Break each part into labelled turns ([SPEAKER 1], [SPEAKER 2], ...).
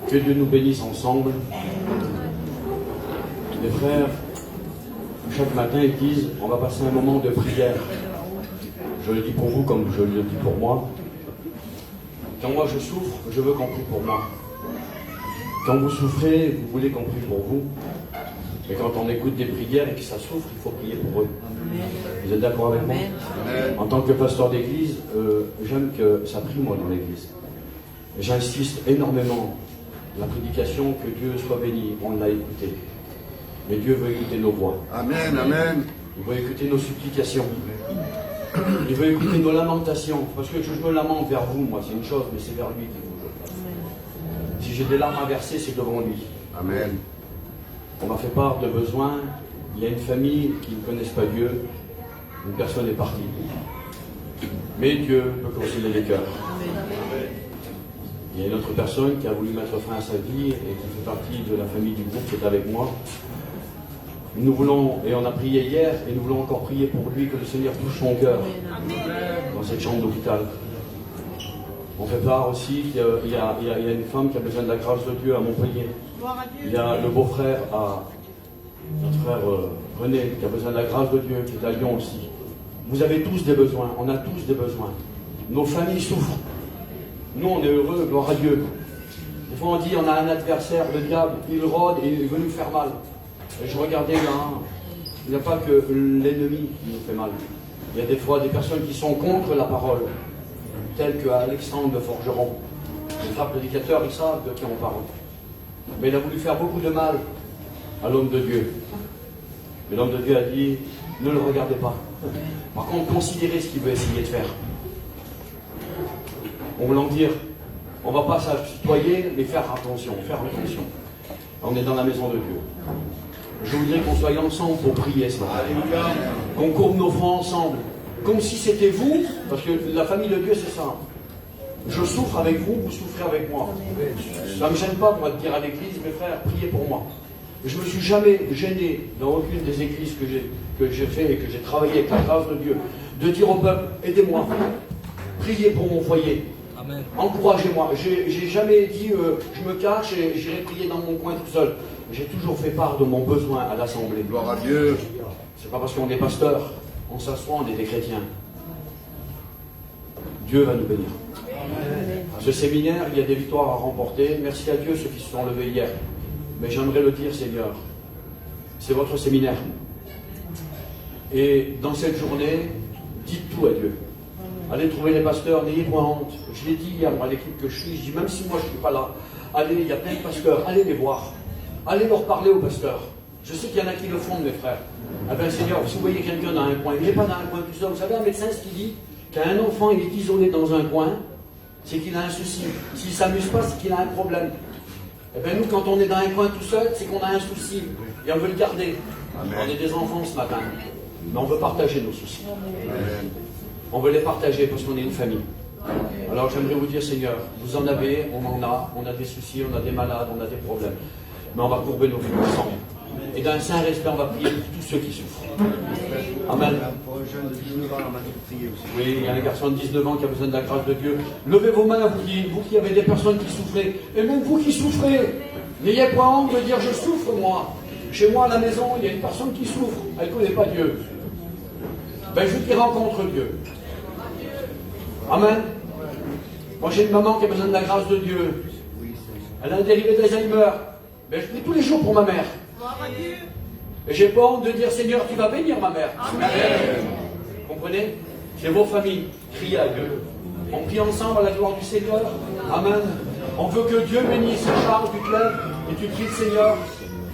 [SPEAKER 1] Que Dieu nous bénisse ensemble. Les frères, chaque matin, ils disent, on va passer un moment de prière. Je le dis pour vous comme je le dis pour moi. Quand moi je souffre, je veux qu'on prie pour moi. Quand vous souffrez, vous voulez qu'on prie pour vous. Mais quand on écoute des prières et que ça souffre, il faut prier pour eux. Vous êtes d'accord avec moi? En tant que pasteur d'église, j'aime que ça prie moi dans l'église. J'insiste énormément. La prédication, que Dieu soit béni, on l'a écouté. Mais Dieu veut écouter nos voix.
[SPEAKER 2] Amen, amen.
[SPEAKER 1] Il veut écouter nos supplications. Il veut écouter nos lamentations. Parce que je me lamente vers vous, moi, c'est une chose, mais c'est vers lui qu'il faut que je fasse. Si j'ai des larmes à verser, c'est devant lui.
[SPEAKER 2] Amen.
[SPEAKER 1] On m'a fait part de besoins. Il y a une famille qui ne connaisse pas Dieu. Une personne est partie. Mais Dieu peut consoler les cœurs. Il y a une autre personne qui a voulu mettre fin à sa vie et qui fait partie de la famille du groupe qui est avec moi. Nous voulons, et on a prié hier, et nous voulons encore prier pour lui, que le Seigneur touche son cœur dans cette chambre d'hôpital. On fait part aussi qu'il y a une femme qui a besoin de la grâce de Dieu à Montpellier. Il y a le beau-frère à notre frère René qui a besoin de la grâce de Dieu, qui est à Lyon aussi. Vous avez tous des besoins, on a tous des besoins. Nos familles souffrent. Nous, on est heureux, gloire à Dieu. Des fois, on dit, on a un adversaire, le diable, il rôde et il veut nous faire mal. Et je regardais là, il n'y a pas que l'ennemi qui nous fait mal. Il y a des fois des personnes qui sont contre la parole, telles qu'Alexandre de Forgeron. Les frères prédicateurs, ils savent de qui on parle. Mais il a voulu faire beaucoup de mal à l'homme de Dieu. Mais l'homme de Dieu a dit, ne le regardez pas. Par contre, considérez ce qu'il veut essayer de faire. On voulant dire, on ne va pas s'apitoyer, mais faire attention. On est dans la maison de Dieu. Je voudrais qu'on soit ensemble pour prier ça. Qu'on courbe nos fronts ensemble. Comme si c'était vous, parce que la famille de Dieu, c'est ça. Je souffre avec vous, vous souffrez avec moi. Ça ne me gêne pas, moi, de dire à l'église, mes frères, priez pour moi. Je ne me suis jamais gêné dans aucune des églises que j'ai fait et que j'ai travaillé avec la grâce de Dieu, de dire au peuple, aidez-moi, priez pour mon foyer. Encouragez-moi. J'ai jamais dit je me cache et j'irai prier dans mon coin tout seul. J'ai toujours fait part de mon besoin à l'assemblée.
[SPEAKER 2] Gloire à Dieu.
[SPEAKER 1] C'est pas parce qu'on est pasteur, on s'assoit, on est des chrétiens. Dieu va nous bénir. À ce séminaire, il y a des victoires à remporter. Merci à Dieu ceux qui se sont levés hier. Mais j'aimerais le dire, Seigneur, c'est votre séminaire. Et dans cette journée, dites tout à Dieu. Allez trouver les pasteurs, n'ayez pas honte. Je l'ai dit hier à l'équipe que je suis, même si moi je ne suis pas là, allez, il y a plein de pasteurs, allez les voir. Allez leur parler aux pasteurs. Je sais qu'il y en a qui le font, mes frères. Eh bien, Seigneur, si vous voyez quelqu'un dans un coin, il n'est pas dans un coin tout seul. Vous savez, un médecin, ce qu'il dit, qu'un enfant il est isolé dans un coin, c'est qu'il a un souci. S'il ne s'amuse pas, c'est qu'il a un problème. Eh bien, nous, quand on est dans un coin tout seul, c'est qu'on a un souci. Et on veut le garder. Amen. On est des enfants ce matin. Mais on veut partager nos soucis. Amen. On veut les partager parce qu'on est une famille. Alors j'aimerais vous dire, Seigneur, vous en avez, on a des soucis, on a des malades, on a des problèmes. Mais on va courber nos fronts ensemble. Et dans un saint respect, on va prier pour tous ceux qui souffrent. Amen. Oui, il y a un garçon de 19 ans qui a besoin de la grâce de Dieu. Levez vos mains, vous qui avez des personnes qui souffrez. Et même vous qui souffrez, n'ayez pas honte de dire je souffre moi. Chez moi à la maison, il y a une personne qui souffre. Elle ne connaît pas Dieu. Ben, je veux qu'il rencontre Dieu. Amen. Moi j'ai une maman qui a besoin de la grâce de Dieu. Elle a un dérivé d'Alzheimer. Mais je prie tous les jours pour ma mère. Et j'ai pas honte de dire Seigneur, tu vas bénir ma mère. Amen. Vous comprenez? C'est vos familles. Criez à Dieu. On prie ensemble à la gloire du Seigneur. Amen. On veut que Dieu bénisse Charles, tu te lèves et tu pries le Seigneur.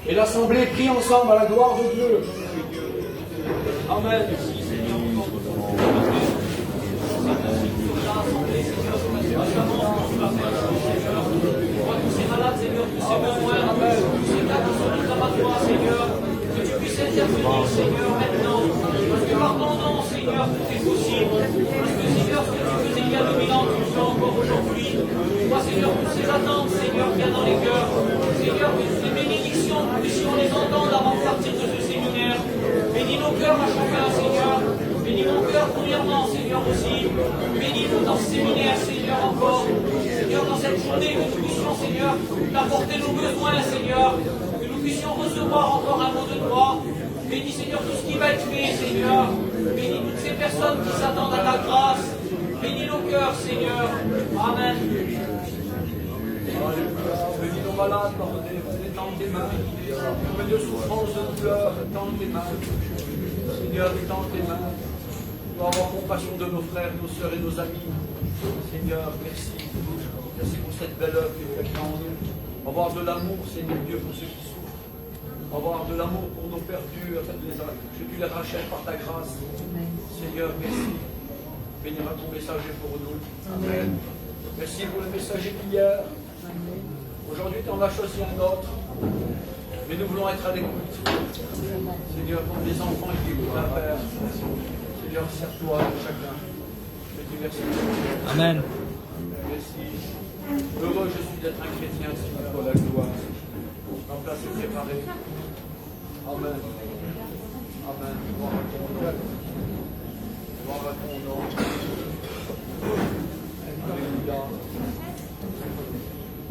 [SPEAKER 1] Et l'assemblée prie ensemble à la gloire de Dieu. Amen.
[SPEAKER 3] Ces malades, Seigneur, tous ces besoins, tous ces cas qui sont tous abattoirs, Seigneur, que tu puisses intervenir, Seigneur, maintenant, parce que par ton nom, Seigneur, tout est possible, parce que, Seigneur, ce que tu faisais il y a 2000 ans, tu le fais encore aujourd'hui. Toi, Seigneur, toutes ces attentes, Seigneur, qu'il y a dans les cœurs, Seigneur, que ces bénédictions, que si on les entend avant de partir de ce séminaire, bénis nos cœurs à chacun, Seigneur. Bénis mon cœur premièrement, Seigneur aussi. Bénis-nous dans ce séminaire, Seigneur, encore. Seigneur, dans cette journée, que nous puissions, Seigneur, t'apporter nos besoins, Seigneur, que nous puissions recevoir encore un mot de toi. Bénis, Seigneur, tout ce qui va être fait, Seigneur. Bénis toutes ces personnes qui s'attendent à ta grâce. Bénis nos cœurs, Seigneur. Amen.
[SPEAKER 2] Bénis nos malades, pardonnez, étends tes mains. Plein de souffrance, de douleur, étends tes mains. Seigneur, étends tes mains. Pour avoir compassion de nos frères, nos sœurs et nos amis. Seigneur, merci. Merci pour cette belle œuvre que tu as en nous. Avoir de l'amour, Seigneur Dieu, pour ceux qui souffrent. Avoir de l'amour pour nos perdus, afin que tu les rachètes par ta grâce. Seigneur, merci. Bénira ton messager pour nous. Amen. Merci pour le messager d'hier. Aujourd'hui, tu en as choisi un autre. Mais nous voulons être à l'écoute. Seigneur, comme des enfants qui écoutent un Père. Seigneur, sers-toi à chacun. Je te dis merci.
[SPEAKER 3] Amen.
[SPEAKER 2] Merci. Heureux je suis d'être un chrétien, Seigneur, pour la gloire. La place est préparée. Amen. Amen. Gloire à ton nom. Gloire à ton nom. Alléluia.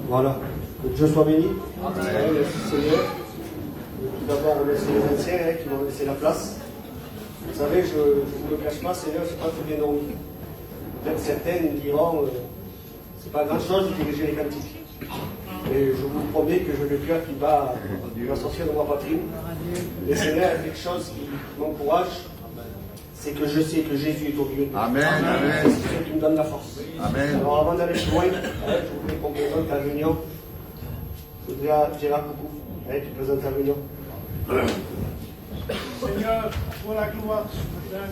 [SPEAKER 4] Voilà. Que Dieu soit béni.
[SPEAKER 2] Amen.
[SPEAKER 4] Merci Seigneur. Tout d'abord, remercier les anciens qui m'ont laissé la place. Vous savez, je ne vous le cache pas, Seigneur, je n'ai pas tout bien dormi. Peut-être certains me diront, c'est pas grand-chose de diriger les cantiques. Et je vous promets que j'ai le cœur qui va sortir de ma poitrine. Le Seigneur a quelque chose qui m'encourage, c'est que je sais que Jésus est au milieu de nous.
[SPEAKER 5] Amen. Amen.
[SPEAKER 4] C'est ce qui me donne la force.
[SPEAKER 5] Amen.
[SPEAKER 4] Alors avant d'aller plus loin, je voudrais qu'on présente la réunion. Je voudrais à Gérard Coucou, qui présente la réunion.
[SPEAKER 6] Seigneur, pour la gloire ce matin,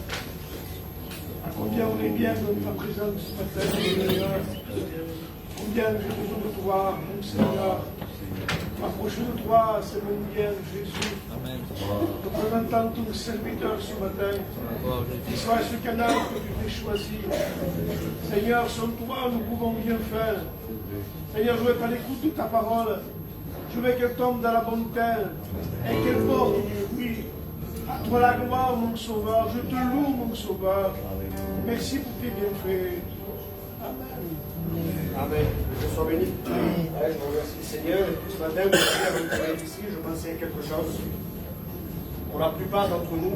[SPEAKER 6] combien on est bien de ta présence ce matin, Seigneur. Combien j'ai besoin de toi, mon Seigneur. M'approcher de toi, c'est mon bien, Jésus. Amen. Représentant ton serviteur ce matin, qu'il soit ce canal que tu t'es choisi. Seigneur, sans toi, nous pouvons rien faire. Seigneur, je veux être à l'écoute de ta parole. Je veux qu'elle tombe dans la bonne terre et qu'elle porte du fruit. À toi la gloire, mon Sauveur. Je te loue, mon Sauveur. Merci pour tes bienfaits. Amen.
[SPEAKER 4] Amen. Que je sois béni. Je vous remercie, Seigneur. Et puis ce matin, avant de ici, je pensais à quelque chose. Pour la plupart d'entre nous,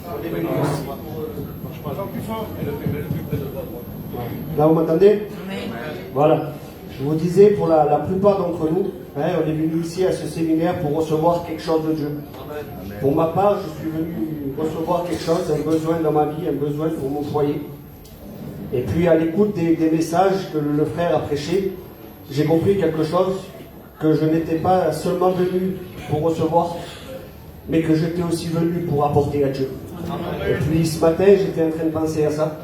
[SPEAKER 4] on est venus ici pour.
[SPEAKER 6] Parle plus fort.
[SPEAKER 4] Là, vous m'entendez? Voilà. Je vous disais, pour la plupart d'entre nous, on est venus ici à ce séminaire pour recevoir quelque chose de Dieu. Amen. Pour ma part, je suis venu recevoir quelque chose, un besoin dans ma vie, un besoin pour mon foyer. Et puis à l'écoute des messages que le frère a prêchés, j'ai compris quelque chose, que je n'étais pas seulement venu pour recevoir, mais que j'étais aussi venu pour apporter à Dieu. Amen. Et puis ce matin, j'étais en train de penser à ça.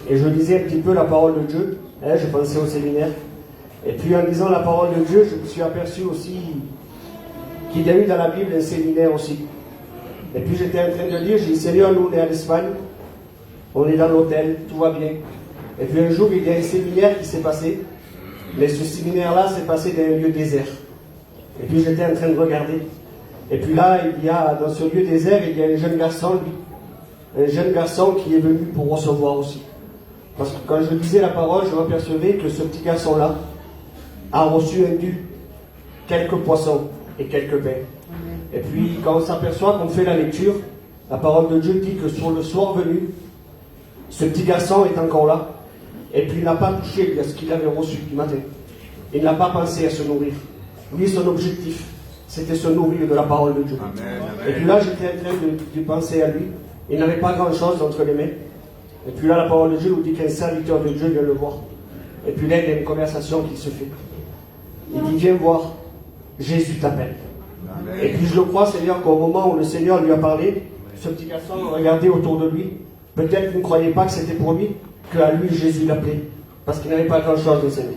[SPEAKER 4] Et je lisais un petit peu la parole de Dieu. Je pensais au séminaire. Et puis en lisant la parole de Dieu, je me suis aperçu aussi qu'il y a eu dans la Bible un séminaire aussi. Et puis j'étais en train de lire, j'ai dit, Seigneur, nous on est en Espagne, on est dans l'hôtel, tout va bien. Et puis un jour, il y a un séminaire qui s'est passé, mais ce séminaire-là s'est passé dans un lieu désert. Et puis j'étais en train de regarder. Et puis là, il y a, dans ce lieu désert, il y a un jeune garçon, lui. Un jeune garçon qui est venu pour recevoir aussi. Parce que quand je lisais la parole, je m'apercevais que ce petit garçon-là a reçu un dû, quelques poissons et quelques pains. Et puis, quand on s'aperçoit qu'on fait la lecture, la parole de Dieu dit que sur le soir venu, ce petit garçon est encore là. Et puis, il n'a pas touché à ce qu'il avait reçu du matin. Il n'a pas pensé à se nourrir. Lui, son objectif, c'était se nourrir de la parole de Dieu.
[SPEAKER 5] Amen.
[SPEAKER 4] Et puis là, j'étais en train de penser à lui. Il n'avait pas grand-chose entre les mains. Et puis là, la parole de Dieu nous dit qu'un serviteur de Dieu vient le voir. Et puis là, il y a une conversation qui se fait. Il dit, viens voir, Jésus t'appelle. Et puis je le crois, Seigneur, qu'au moment où le Seigneur lui a parlé, ce petit garçon regardait autour de lui. Peut-être qu'il ne croyait pas que c'était pour lui, qu'à lui Jésus l'appelait, parce qu'il n'avait pas grand-chose de sa vie.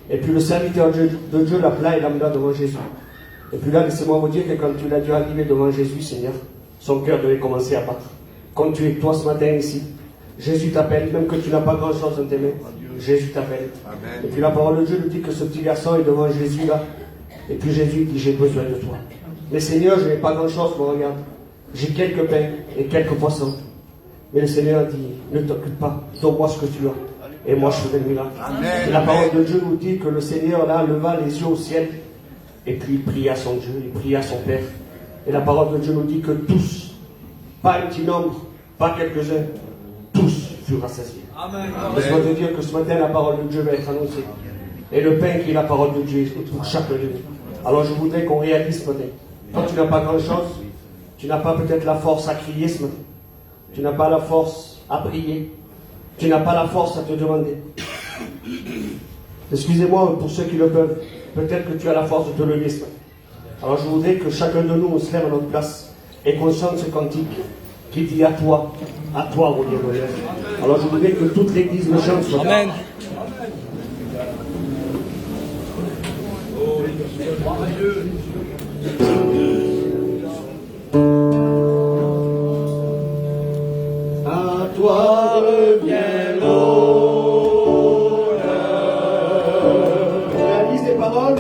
[SPEAKER 4] Et puis le serviteur de Dieu l'appela et l'amena devant Jésus. Et puis là, laissez-moi vous dire que quand tu l'as dû arriver devant Jésus, Seigneur, son cœur devait commencer à battre. Comme tu es toi ce matin ici, Jésus t'appelle, même que tu n'as pas grand-chose dans tes mains. Jésus t'appelle.
[SPEAKER 5] Amen.
[SPEAKER 4] Et puis la parole de Dieu nous dit que ce petit garçon est devant Jésus là. Et puis Jésus dit, j'ai besoin de toi. Mais Seigneur, je n'ai pas grand-chose, mais regarde. J'ai quelques pains et quelques poissons. Mais le Seigneur dit, ne t'occupe pas, donne-moi ce que tu as. et moi je faisais le miracle. Et la parole de Dieu nous dit que le Seigneur là leva les yeux au ciel et puis il pria son Dieu, il pria son Père. Et la parole de Dieu nous dit que tous, pas un petit nombre, pas quelques-uns, tous furent rassasiés. Laisse-moi te dire que ce matin la parole de Dieu va être annoncée. Et le pain qui est la parole de Dieu est pour chacun de nous. Alors je voudrais qu'on réalise ce matin. Toi tu n'as pas grand-chose, tu n'as pas peut-être la force à crier ce matin. Tu n'as pas la force à prier. Tu n'as pas la force à te demander. Excusez-moi pour ceux qui le peuvent. Peut-être que tu as la force de te lever ce matin. Alors je voudrais que chacun de nous on se lève à notre place et qu'on chante ce cantique qui dit à toi, Roger Royer. Alors je voudrais que toute l'église le chante ce matin.
[SPEAKER 5] Amen.
[SPEAKER 4] À toi revient l'honneur. On réalise les paroles.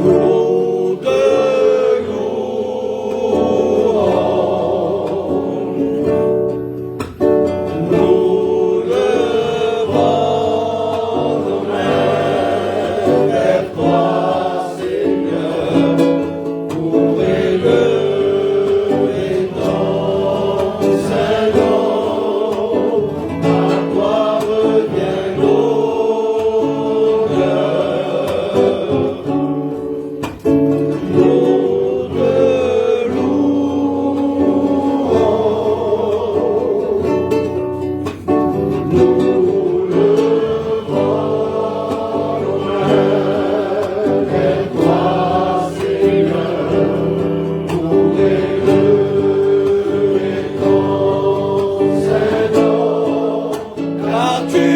[SPEAKER 4] L'eau de nous levons nos mains vers toi, Seigneur, pour élever ton Saint-Nom. À toi revient car tu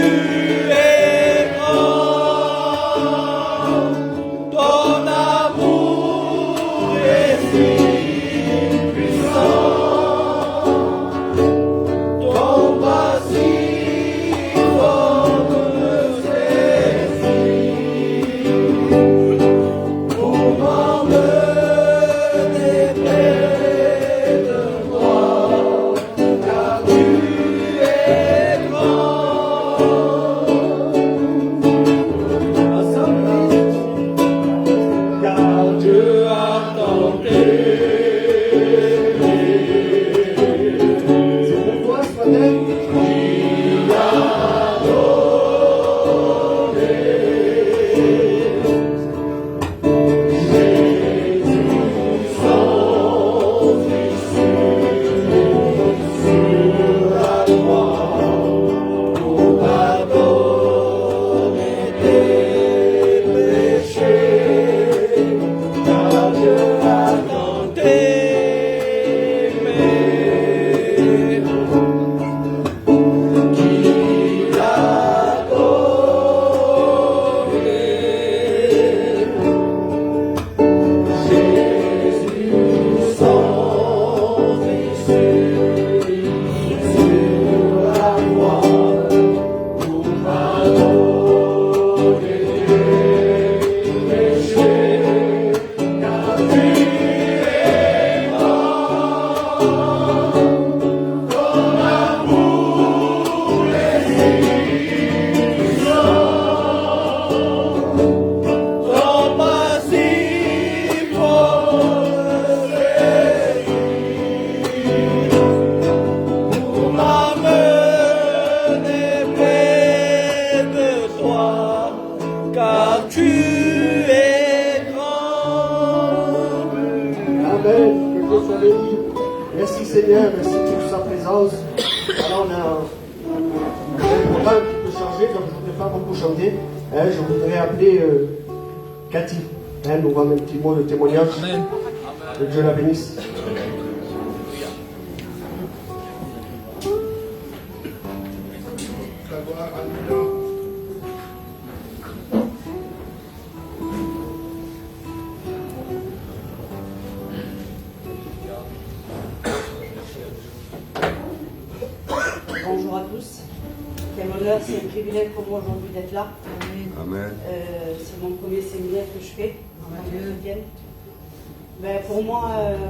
[SPEAKER 4] es grand, ton amour est si puissant, ton bras si fort me saisit, pour m'emmener près de toi, car tu es grand. Car Dieu a tant aimé. C'est pour toi ce matin. Il a donné Jésus son Fils sur la croix pour pardonner tes péchés, car Dieu a tant aimé qu'il a donné Jésus son Fils sur la croix pour pardonner tes péchés, car tu es grand, ton amour est si puissant, ton bras si fort me saisit, pour m'amener près de toi, car tu es grand. Amen. Que Dieu soit béni. Merci Seigneur, merci pour sa présence. Alors on a un programme qui peut changer, comme je ne voudrais pas beaucoup chanter. Je voudrais appeler Cathy. Nous rendre un petit mot de témoignage.
[SPEAKER 5] Amen.
[SPEAKER 4] Que Dieu la bénisse.
[SPEAKER 6] Savoir, alléluia.
[SPEAKER 7] Bonjour à tous. Quel honneur, c'est un privilège pour moi aujourd'hui d'être là.
[SPEAKER 8] Amen.
[SPEAKER 7] C'est mon premier séminaire que je fais en tant que chrétienne. Ben, pour moi,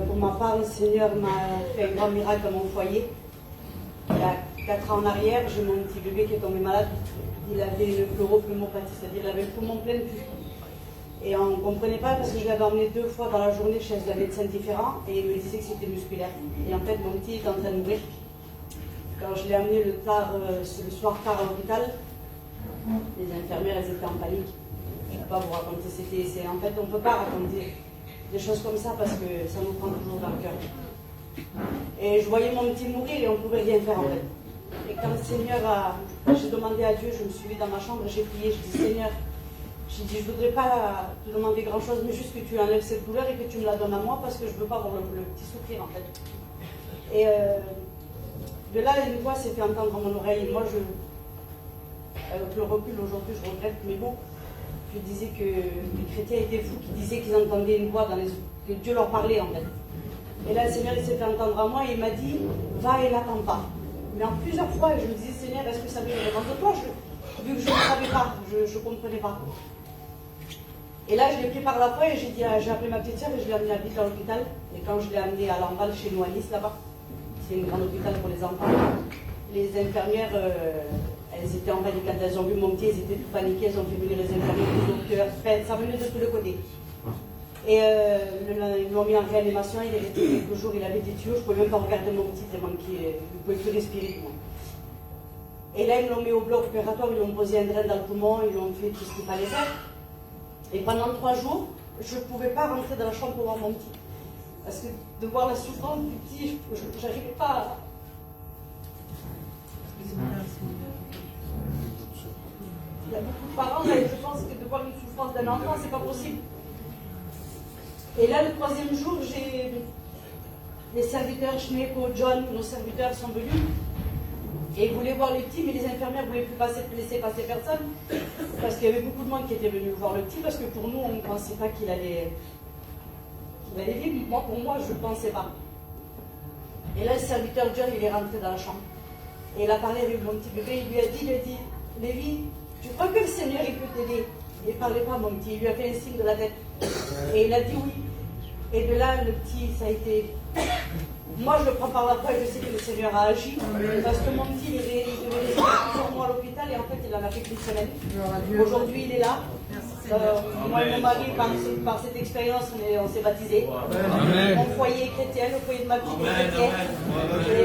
[SPEAKER 7] pour ma part, le Seigneur m'a fait un grand miracle dans mon foyer. Il a 4 ans en arrière, j'ai mon petit bébé qui est tombé malade. Il avait une pleuropneumopathie, c'est-à-dire il avait le poumon plein de pus. Et on ne comprenait pas parce que je l'avais emmené 2 fois dans la journée chez un médecin différent et il me disait que c'était musculaire. Et en fait, mon petit est en train de mourir. Quand je l'ai amené le soir tard à l'hôpital, les infirmières, elles étaient en panique. Je ne peux pas vous raconter, en fait, on ne peut pas raconter des choses comme ça parce que ça nous prend toujours dans le cœur. Et je voyais mon petit mourir et on ne pouvait rien faire en fait. Et quand le Seigneur j'ai demandé à Dieu, je me suis mis dans ma chambre, j'ai prié, je dis Seigneur, je ne voudrais pas te demander grand chose, mais juste que tu enlèves cette douleur et que tu me la donnes à moi parce que je ne veux pas voir le petit souffrir en fait. Et de là, une voix s'est fait entendre à mon oreille. Et moi, avec le recul aujourd'hui, je regrette mes mots. Je disais que les chrétiens étaient fous, qui disaient qu'ils entendaient une voix, que Dieu leur parlait en fait. Et là, le Seigneur il s'est fait entendre à moi et il m'a dit va et n'attends pas. Mais en plusieurs fois, je me disais Seigneur, est-ce que ça vient vraiment de toi? Vu que je ne savais pas, je ne comprenais pas. Et là, je l'ai pris par la foi et j'ai appelé ma petite sœur et je l'ai amenée à vite à l'hôpital. Et quand je l'ai amenée à Lamballe, chez nous à Nice, là-bas, c'est un grand hôpital pour les enfants, les infirmières, elles étaient en panique. Quand elles ont vu mon petit, elles étaient tout paniquées, elles ont fait venir les infirmières, les docteurs, ça venait de tous les côtés. Et ils l'ont mis en réanimation, il est resté quelques jours, il avait des tuyaux, je ne pouvais même pas regarder mon petit, tellement qu'il ne pouvait plus respirer. Et là, ils l'ont mis au bloc opératoire, ils lui ont posé un drain dans le poumon, ils lui ont fait tout ce qu'il fallait faire. Et pendant 3 jours, je ne pouvais pas rentrer dans la chambre pour voir mon petit. Parce que de voir la souffrance du petit, je n'arrivais pas à... Il y a beaucoup de parents, et je pense que de voir une souffrance d'un enfant, c'est pas possible. Et là, le 3e jour, j'ai les serviteurs, Schneeko, John, nos serviteurs sont venus. Et ils voulaient voir le petit, mais les infirmières ne voulaient plus laisser passer personne. Parce qu'il y avait beaucoup de monde qui était venu voir le petit, parce que pour nous, on ne pensait pas qu'il allait vivre. Moi, pour moi, je ne pensais pas. Et là, le serviteur John, il est rentré dans la chambre. Et il a parlé avec mon petit bébé, il lui a dit, Lévi, tu crois que le Seigneur, il peut t'aider? Il ne parlait pas, mon petit, il lui a fait un signe de la tête. Et il a dit oui. Et de là, le petit, ça a été... Moi, je le prends par la foi et je sais que le Seigneur a agi. Parce que mon petit, il devait rester plusieurs mois à l'hôpital et en fait, il en a fait qu'une semaine. Aujourd'hui, il est là. Moi et mon mari, par cette expérience, on s'est baptisés. Mon foyer est chrétien, le foyer de ma petite est chrétien. Et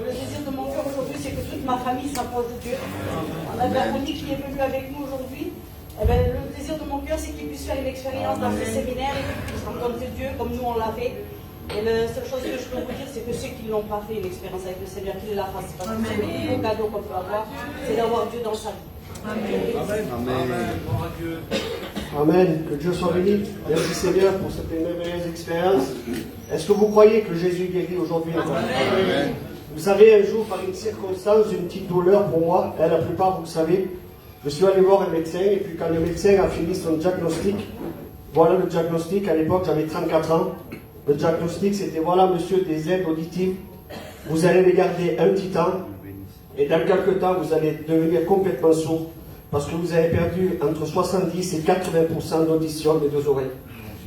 [SPEAKER 7] le désir de mon cœur aujourd'hui, c'est que toute ma famille s'approche de Dieu. On a de la famille qui est venue avec nous aujourd'hui. Eh bien, le désir de mon cœur, c'est qu'ils puissent faire une expérience dans ce séminaire et qu'ils puissent rencontrer Dieu comme nous on l'a fait. Et la seule chose que je peux vous dire, c'est que ceux qui ne l'ont pas fait une expérience avec le Seigneur, qu'ils la fassent. Parce que c'est le plus beau cadeau qu'on peut avoir, c'est d'avoir Dieu dans sa vie.
[SPEAKER 4] Amen. Que Dieu soit béni. Merci Seigneur pour cette merveilleuse expérience. Est-ce que vous croyez que Jésus guérit aujourd'hui encore? Amen. Vous savez, un jour, par une circonstance, une petite douleur pour moi, la plupart vous le savez, je suis allé voir un médecin et puis quand le médecin a fini son diagnostic, voilà le diagnostic, à l'époque j'avais 34 ans, le diagnostic c'était voilà monsieur des aides auditives, vous allez les garder un petit temps et dans quelques temps vous allez devenir complètement sourd parce que vous avez perdu entre 70 et 80% d'audition des 2 oreilles.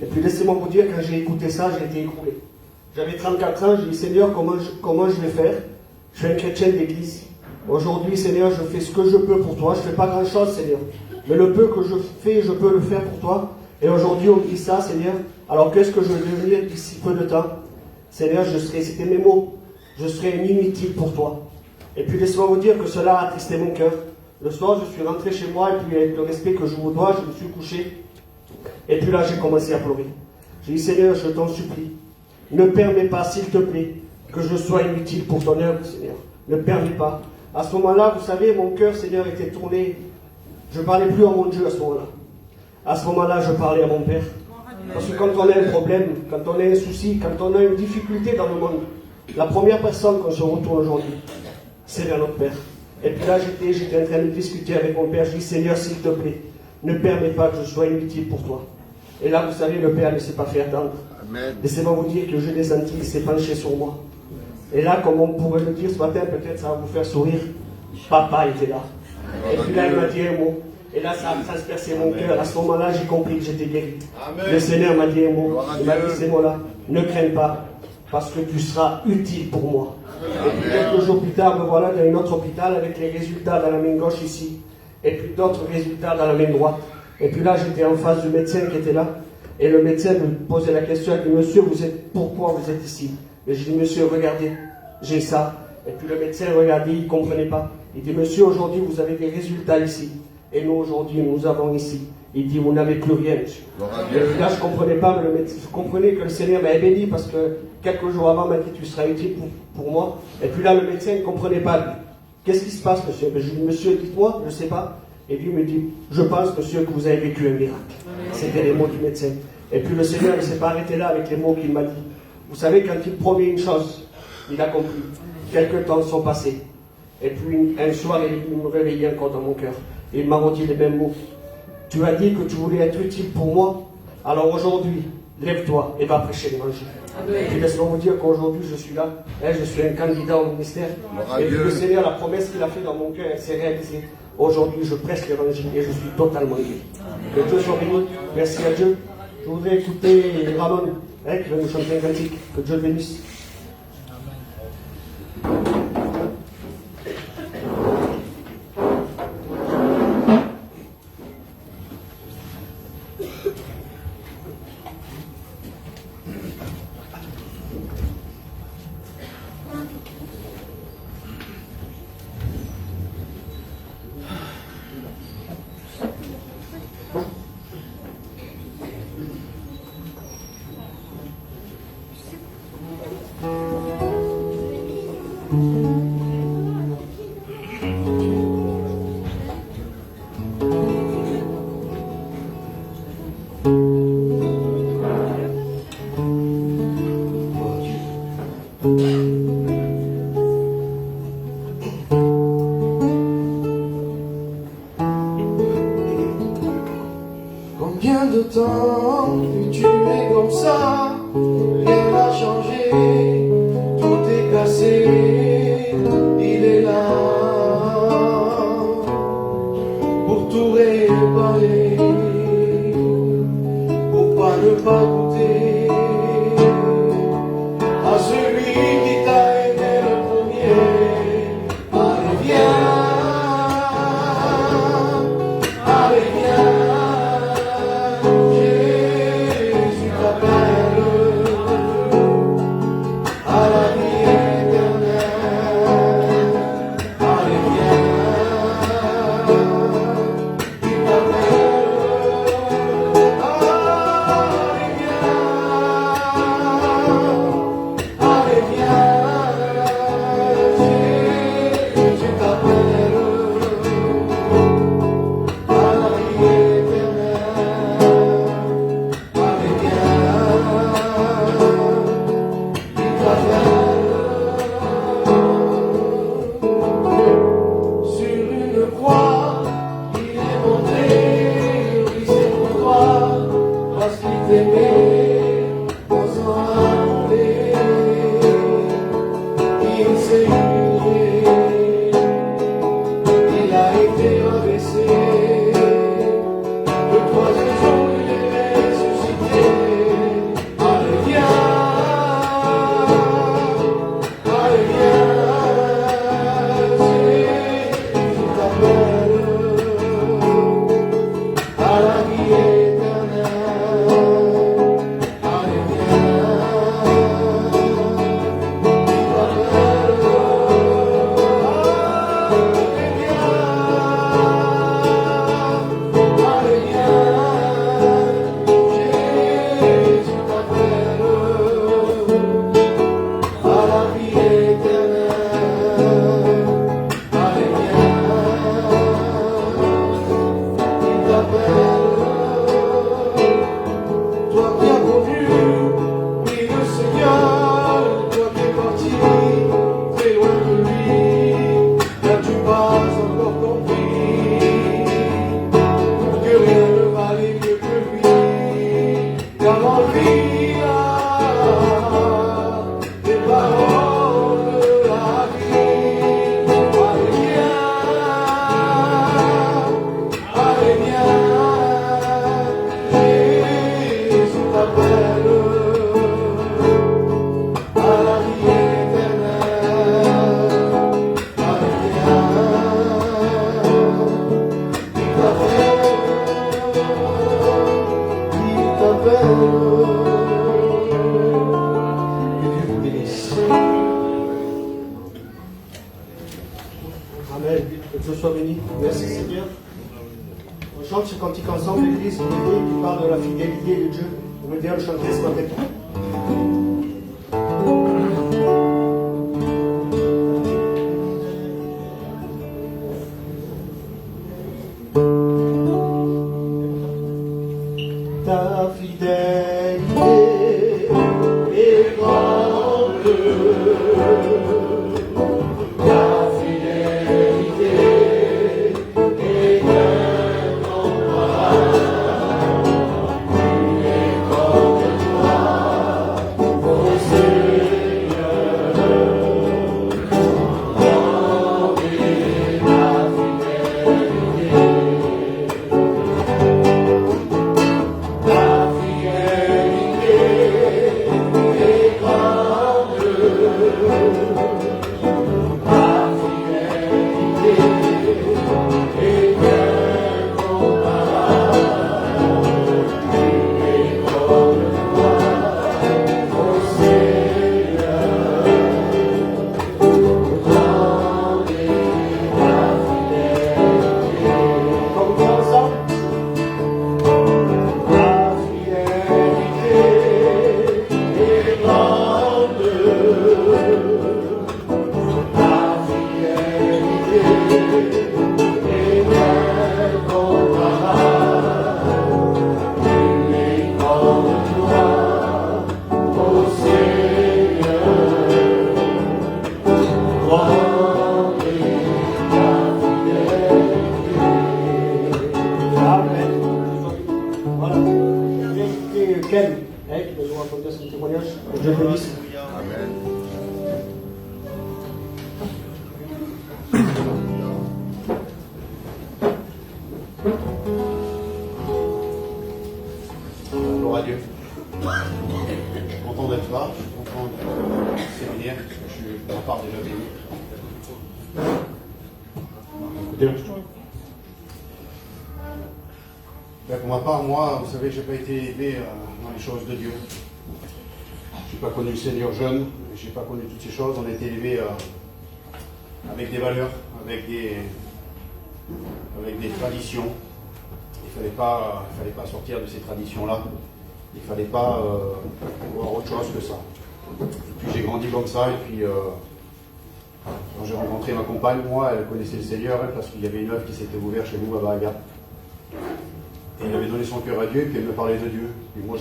[SPEAKER 4] Et puis laissez-moi vous dire, quand j'ai écouté ça, j'ai été écroulé. J'avais 34 ans, j'ai dit Seigneur, comment je vais faire? Je suis un chrétien d'église. Aujourd'hui, Seigneur, je fais ce que je peux pour toi. Je ne fais pas grand-chose, Seigneur. Mais le peu que je fais, je peux le faire pour toi. Et aujourd'hui, on me dit ça, Seigneur. Alors qu'est-ce que je vais devenir d'ici peu de temps? Seigneur, c'était mes mots. Je serai inutile pour toi. Et puis laissez-moi vous dire que cela a attristé mon cœur. Le soir, je suis rentré chez moi et puis avec le respect que je vous dois, je me suis couché. Et puis là, j'ai commencé à pleurer. J'ai dit, Seigneur, je t'en supplie. Ne permets pas, s'il te plaît, que je sois inutile pour ton œuvre, Seigneur. Ne permets pas. À ce moment-là, vous savez, mon cœur, Seigneur, était tourné. Je ne parlais plus à mon Dieu à ce moment-là. À ce moment-là, je parlais à mon Père. Parce que quand on a un problème, quand on a un souci, quand on a une difficulté dans le monde, la première personne qu'on se retourne aujourd'hui, c'est vers notre Père. Et puis là, j'étais en train de discuter avec mon Père. Je dis, Seigneur, s'il te plaît, ne permets pas que je sois inutile pour toi. Et là, vous savez, le Père ne s'est pas fait attendre. Laissez-moi vous dire que je l'ai senti, il s'est penché sur moi. Et là, comme on pourrait le dire ce matin, peut-être ça va vous faire sourire. Papa était là. Et puis là, il m'a dit un mot. Et là, ça a transpercé mon cœur. À ce moment-là, j'ai compris que j'étais guéri. Amen. Le Seigneur m'a dit un mot. Il m'a dit ces mots-là. Ne crains pas, parce que tu seras utile pour moi. Et puis quelques jours plus tard, me voilà dans un autre hôpital avec les résultats dans la main gauche ici. Et puis d'autres résultats dans la main droite. Et puis là, j'étais en face du médecin qui était là. Et le médecin me posait la question, il dit, monsieur, pourquoi vous êtes ici? Et je dis, monsieur, regardez, j'ai ça. Et puis le médecin regardait, il ne comprenait pas. Il dit, monsieur, aujourd'hui, vous avez des résultats ici. Et nous, aujourd'hui, nous avons ici. Il dit, vous n'avez plus rien, monsieur. Et puis là, je ne comprenais pas, mais le médecin, je comprenais que le Seigneur m'avait béni parce que quelques jours avant, il m'a dit, tu seras utile pour moi. Et puis là, le médecin ne comprenait pas, lui. Qu'est-ce qui se passe, monsieur? Je lui dis, monsieur, dites-moi, je ne sais pas. Et lui me dit, je pense, monsieur, que vous avez vécu un miracle. C'était les mots du médecin. Et puis le Seigneur ne s'est pas arrêté là avec les mots qu'il m'a dit. Vous savez, quand il promet une chose, il a compris. Quelques temps sont passés. Et puis un soir, il me réveillait encore dans mon cœur. Et il m'a redit les mêmes mots. Tu as dit que tu voulais être utile pour moi. Alors aujourd'hui, lève-toi et va prêcher l'évangile. Et puis laisse-moi vous dire qu'aujourd'hui, je suis là. Je suis un candidat au ministère. Et puis le Seigneur, la promesse qu'il a faite dans mon cœur, elle s'est réalisée. Aujourd'hui, je prêche l'évangile et je suis totalement guéri. Que Dieu soit béni. Merci à Dieu. Je voudrais écouter Ramon, qui va nous chanter un cantique. Que Dieu le bénisse.
[SPEAKER 5] Combien de temps que tu es comme ça, rien n'a changé, tout est cassé, il est là pour tout réparer, pour pas ne pas goûter à celui qui t'a aimé le premier. Allez viens, allez viens.
[SPEAKER 4] Dieu vous bénisse. Amen. Que Dieu soit béni. Merci Seigneur. On chante ce cantique ensemble, l'Église qui parle de la fidélité de Dieu. On veut bien le chanter ce matin. Ta fidélité est grande. Ta fidélité est incomparable. Tu es comme toi, ô Seigneur. Grande est ta fidélité. Ta fidélité est grande. Ta fidélité est incomparable. Tu es comme toi, ô Seigneur. Grande est ta fidélité. Comme toi ensemble. Ta fidélité est grande. Ta fidélité est incomparable. Tu es comme toi, ô Seigneur. Grande est ta fidélité. Amen. Voilà. J'ai écouté Ken, qui va nous raconter son témoignage. Que Dieu bénisse.
[SPEAKER 8] Gloire à Dieu. Je suis content d'être là, je suis content du séminaire, je suis pour ma part déjà béni. Écoutez-le. Ben, pour ma part, moi, vous savez, je n'ai pas été élevé dans les choses de Dieu. Je n'ai pas connu le Seigneur jeune, je n'ai pas connu toutes ces choses. On a été élevé avec des valeurs, avec des traditions. Il ne fallait pas sortir de ces traditions-là. Il ne fallait pas voir autre chose que ça. Et puis j'ai grandi comme ça, et puis quand j'ai rencontré ma compagne, moi, elle connaissait le Seigneur, elle, parce qu'il y avait une œuvre qui s'était ouverte chez nous à Baraga. Et elle avait donné son cœur à Dieu, et puis elle me parlait de Dieu. Et moi,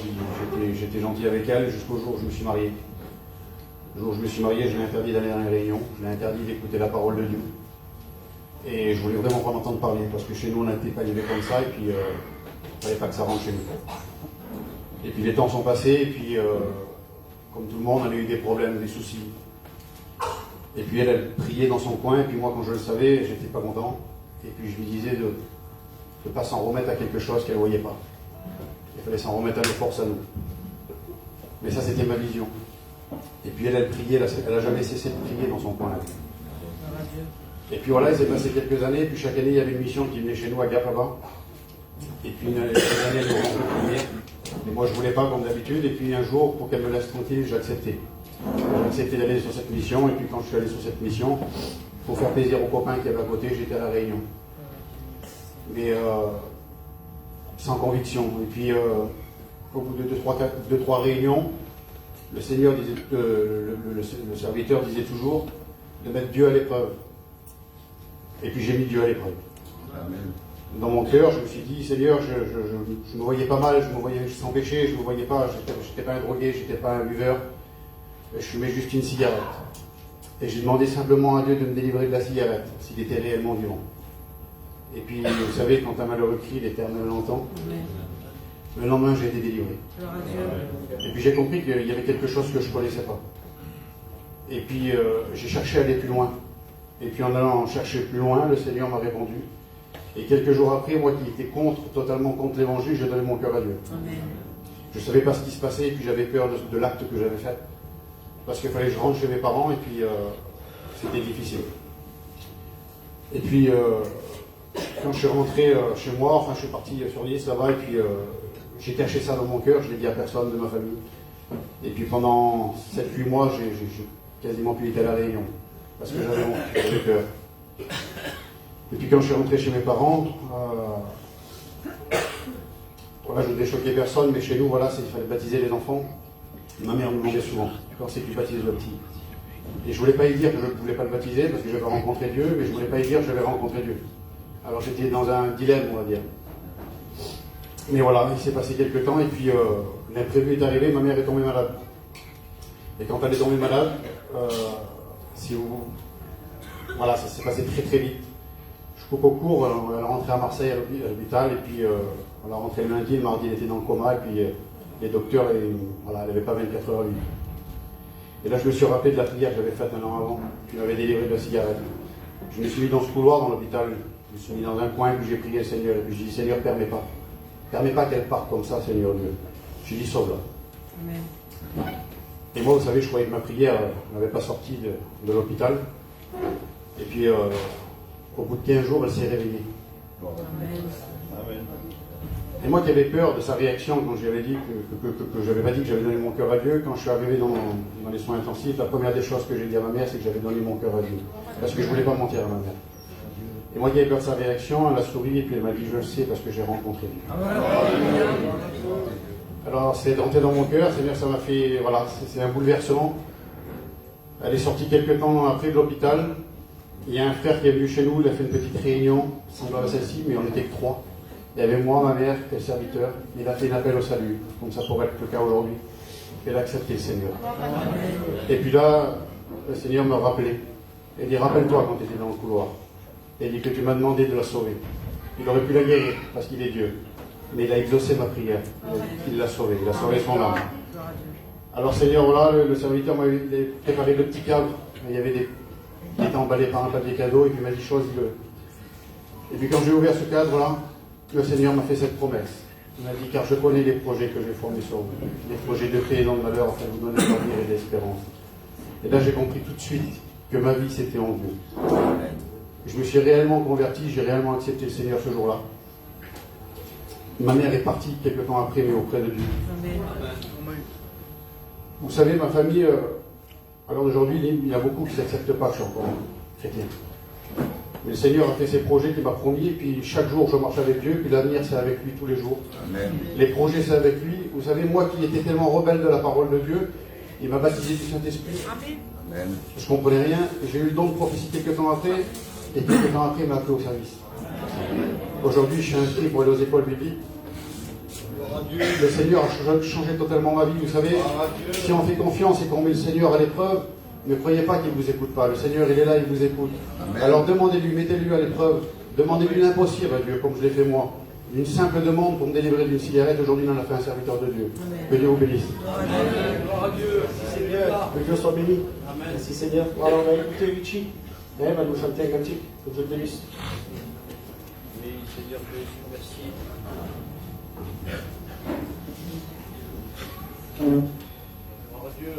[SPEAKER 8] j'étais gentil avec elle jusqu'au jour où je me suis marié. Le jour où je me suis marié, je l'ai interdit d'aller dans les réunions, je l'ai interdit d'écouter la parole de Dieu. Et je voulais vraiment pas m'entendre parler, parce que chez nous, on n'était pas élevé comme ça, et puis il ne fallait pas que ça rentre chez nous. Et puis les temps sont passés, et puis comme tout le monde, on a eu des problèmes, des soucis. Et puis elle priait dans son coin, et puis moi, quand je le savais, j'étais pas content. Et puis je lui disais de ne pas s'en remettre à quelque chose qu'elle ne voyait pas. Il fallait s'en remettre à nos forces à nous. Mais ça, c'était ma vision. Et puis elle priait, elle n'a jamais cessé de prier dans son coin. Et puis voilà, il s'est passé quelques années, et puis chaque année, il y avait une mission qui venait chez nous à Gap là-bas. Et puis une année, elle nous rencontrait. Et moi, je ne voulais pas, comme d'habitude. Et puis un jour, pour qu'elle me laisse tranquille, j'ai accepté. J'ai accepté d'aller sur cette mission. Et puis quand je suis allé sur cette mission, pour faire plaisir aux copains qui avaient à côté, j'étais à la réunion. Mais sans conviction. Et puis, au bout de 2-3 réunions, le Seigneur disait, le serviteur disait toujours de mettre Dieu à l'épreuve. Et puis j'ai mis Dieu à l'épreuve. Dans mon cœur, je me suis dit, Seigneur, je me voyais pas mal, je me voyais sans péché, je me voyais pas, j'étais pas un drogué, j'étais pas un buveur, je fumais juste une cigarette. Et j'ai demandé simplement à Dieu de me délivrer de la cigarette, s'il était réellement vivant. Et puis, vous savez, quand un malheureux crie, l'Éternel l'entend. Le lendemain, j'ai été délivré. Et puis j'ai compris qu'il y avait quelque chose que je ne connaissais pas. Et puis j'ai cherché à aller plus loin. Et puis en allant chercher plus loin, le Seigneur m'a répondu. Et quelques jours après, moi qui étais totalement contre l'évangile, j'ai donné mon cœur à Dieu. Amen. Je ne savais pas ce qui se passait, et puis j'avais peur de l'acte que j'avais fait. Parce qu'il fallait que je rentre chez mes parents, et puis c'était difficile. Et puis quand je suis rentré chez moi, enfin je suis parti sur l'île là-bas, et puis j'ai caché ça dans mon cœur, je ne l'ai dit à personne de ma famille. Et puis pendant 7-8 mois, j'ai quasiment pu être à la réunion, parce que j'avais honte, j'avais peur. Et puis quand je suis rentré chez mes parents, voilà, je ne voudrais choquer personne, mais chez nous, voilà, il fallait baptiser les enfants. Ma mère me demandait souvent, quand c'est que tu baptises le petit? Et je ne voulais pas y dire que je ne voulais pas le baptiser, parce que j'avais rencontré Dieu, mais je ne voulais pas y dire que j'avais rencontré Dieu. Alors j'étais dans un dilemme, on va dire. Mais voilà, il s'est passé quelques temps, et puis l'imprévu est arrivé, ma mère est tombée malade. Et quand elle est tombée malade, voilà, ça s'est passé très très vite. Je coupe au cours, elle est rentrée à Marseille à l'hôpital, et puis on l'a rentrée le lundi, le mardi elle était dans le coma, et puis les docteurs, voilà, elle n'avait pas 24 heures à vivre. Et là je me suis rappelé de la prière que j'avais faite un an avant, qui m'avait délivré de la cigarette. Je me suis mis dans ce couloir dans l'hôpital, je me suis mis dans un coin où j'ai prié le Seigneur, et puis j'ai dit Seigneur, permets pas. Permets pas qu'elle parte comme ça, Seigneur Dieu. J'ai dit sauve-la. Amen. Et moi, vous savez, je croyais que ma prière n'avait pas sorti de l'hôpital. Et puis, au bout de 15 jours, elle s'est réveillée. Amen. Et moi qui avais peur de sa réaction quand j'avais dit que j'avais pas dit que j'avais donné mon cœur à Dieu, quand je suis arrivé dans les soins intensifs, la première des choses que j'ai dit à ma mère, c'est que j'avais donné mon cœur à Dieu. Parce que je ne voulais pas mentir à ma mère. Et moi qui avais peur de sa réaction, elle a souri et puis elle m'a dit je le sais parce que j'ai rencontré Dieu. Alors c'est entré dans mon cœur, c'est-à-dire ça m'a fait, voilà, c'est un bouleversement. Elle est sortie quelques temps après de l'hôpital. Il y a un frère qui est venu chez nous, il a fait une petite réunion, semblable à celle-ci, mais on était que 3. Il y avait moi, ma mère, et le serviteur. Il a fait un appel au salut, comme ça pourrait être le cas aujourd'hui. Elle a accepté le Seigneur. Et puis là, le Seigneur me rappelait. Il dit rappelle-toi quand tu étais dans le couloir. Et il dit que tu m'as demandé de la sauver. Il aurait pu la guérir parce qu'il est Dieu. Mais il a exaucé ma prière. Il l'a sauvée. Il a sauvé son âme. Alors Seigneur, voilà, le serviteur m'avait préparé le petit cadre. Il y avait qui était emballé par un papier cadeau et puis il m'a dit choisis-le. Et puis quand j'ai ouvert ce cadre-là, le Seigneur m'a fait cette promesse. Il m'a dit car je connais les projets que j'ai formés sur vous. Les projets de paix et non de malheur afin de vous donner l'avenir et l'espérance. Et là j'ai compris tout de suite que ma vie c'était en Dieu. Je me suis réellement converti, j'ai réellement accepté le Seigneur ce jour-là. Ma mère est partie quelques temps après, mais auprès de Dieu. Amen. Vous savez, ma famille, alors aujourd'hui, il y a beaucoup qui ne s'acceptent pas que je suis encore chrétien. Mais le Seigneur a fait ses projets qu'il m'a promis, et puis chaque jour je marche avec Dieu, puis l'avenir c'est avec lui tous les jours. Amen. Les projets c'est avec lui. Vous savez, moi qui étais tellement rebelle de la parole de Dieu, il m'a baptisé du Saint-Esprit. Amen. Je ne comprenais rien, j'ai eu le don de prophétie quelques temps après. Et quelques temps après, il m'a appelé au service. Aujourd'hui, je suis inscrit pour aller aux écoles bibliques. Le Seigneur a changé totalement ma vie. Vous savez, si on fait confiance et qu'on met le Seigneur à l'épreuve, ne croyez pas qu'il ne vous écoute pas. Le Seigneur, il est là, il vous écoute. Amen. Alors demandez-lui, mettez-lui à l'épreuve. Demandez-lui l'impossible à Dieu, comme je l'ai fait moi. Une simple demande pour me délivrer d'une cigarette. Aujourd'hui, il en a fait un serviteur de Dieu. Amen. Que Dieu vous bénisse.
[SPEAKER 2] Gloire à Dieu. Seigneur.
[SPEAKER 4] Que Dieu soit béni.
[SPEAKER 2] Amen.
[SPEAKER 4] Merci Seigneur. Alors on va écouter Richie. Elle va nous chanter un cantique. Que Dieu te bénisse.
[SPEAKER 2] Oui, Seigneur Jésus, merci. Gloire à Dieu.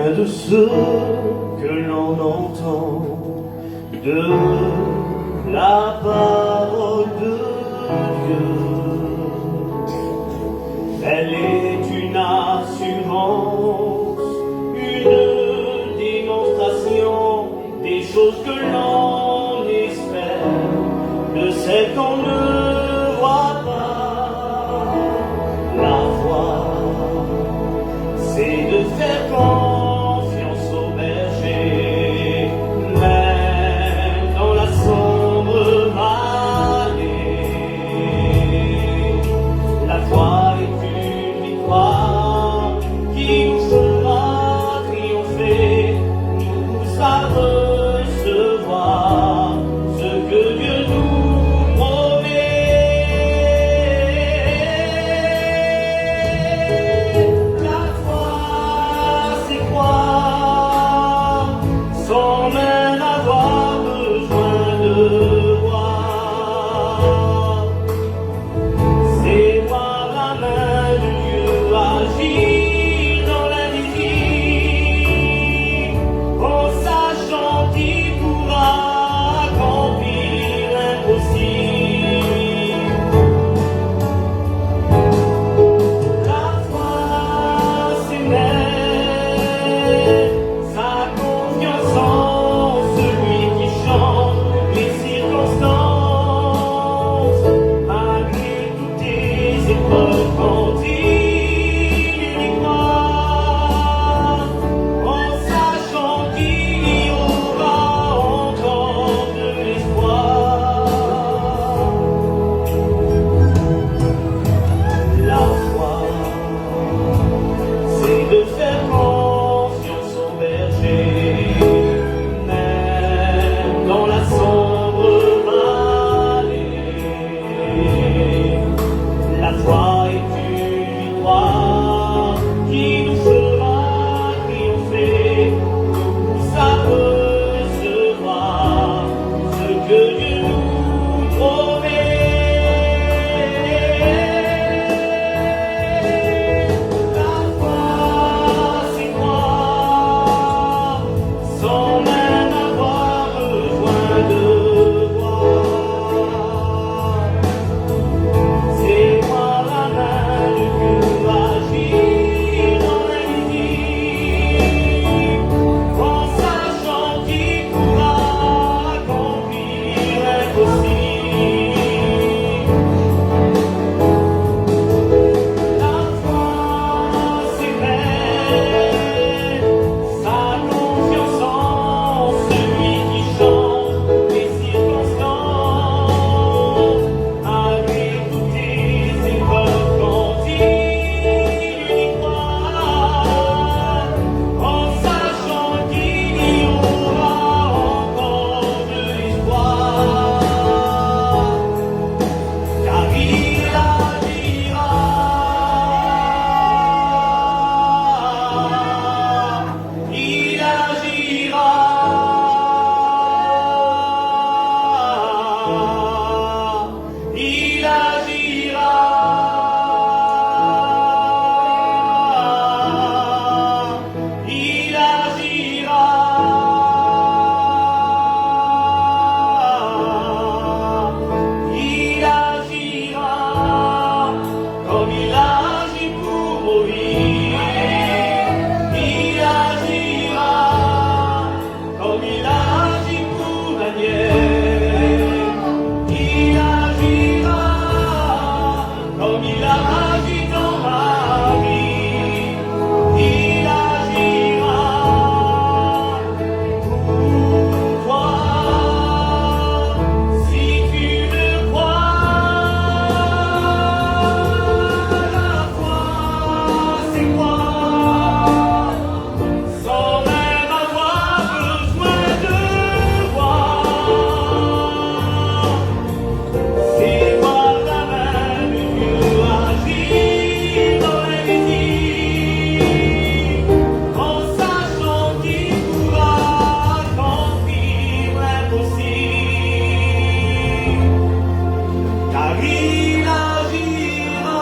[SPEAKER 4] De ce que l'on entend de la parole de Dieu, elle est une assurance, une
[SPEAKER 9] choses que l'on espère, de celles qu'on ne voit pas. La foi, c'est de faire confiance au berger, même dans la sombre vallée. La foi est une victoire qui nous fera triompher, nous à recevoir ce que Dieu nous promet. La foi, c'est quoi? Sans même avoir besoin de voir. C'est voir la main de Dieu agir dans l'invisible, en sachant qu'il pourra accomplir l'impossible. La foi, c'est mettre sa confiance en celui qui change les circonstances, malgré toutes les épreuves quand il y croit, en sachant qu'il y aura encore de l'espoir. La foi, c'est de faire confiance au berger, même dans la sombre vallée. La foi est une victoire qui nous fera triompher, nous pousse à recevoir ce que Dieu nous promet. La foi, c'est quoi? Sans même avoir besoin de voir. C'est voir la main de Dieu agir dans l'invisible, en sachant qu'il pourra accomplir l'impossible. La foi, c'est mettre sa confiance en celui qui change les circonstances, malgré toutes les épreuves quand il y croit, en sachant qu'il y aura encore de l'espoir, car il agira, il agira, il agira, il agira, il agira, comme il agit pour Moïse. Il agira, comme il agit pour Daniel. Il agira, comme il agit dans ma vie. Il agira pour toi, si tu le crois. La foi, c'est quoi? Sans même avoir besoin de voir. C'est voir la main de Dieu agir dans l'invisible, en sachant qu'il pourra accomplir l'impossible, car il agira.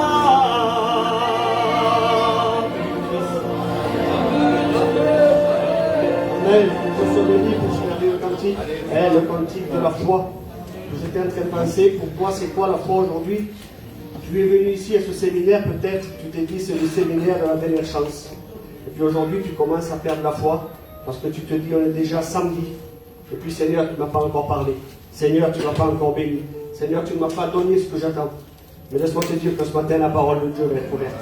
[SPEAKER 4] Amen. Nous sommes bénis pour ce merveilleux cantique, le cantique de la foi. Vous étiez en train de penser, pour toi, c'est quoi la foi aujourd'hui? Tu es venu ici à ce séminaire, peut-être, tu t'es dit, c'est le séminaire de la dernière chance. Et puis aujourd'hui, tu commences à perdre la foi, parce que tu te dis, on est déjà samedi. Et puis Seigneur, tu ne m'as pas encore parlé. Seigneur, tu ne m'as pas encore béni. Seigneur, tu ne m'as pas donné ce que j'attends. Mais laisse-moi te dire que ce matin, la parole de Dieu va être ouverte.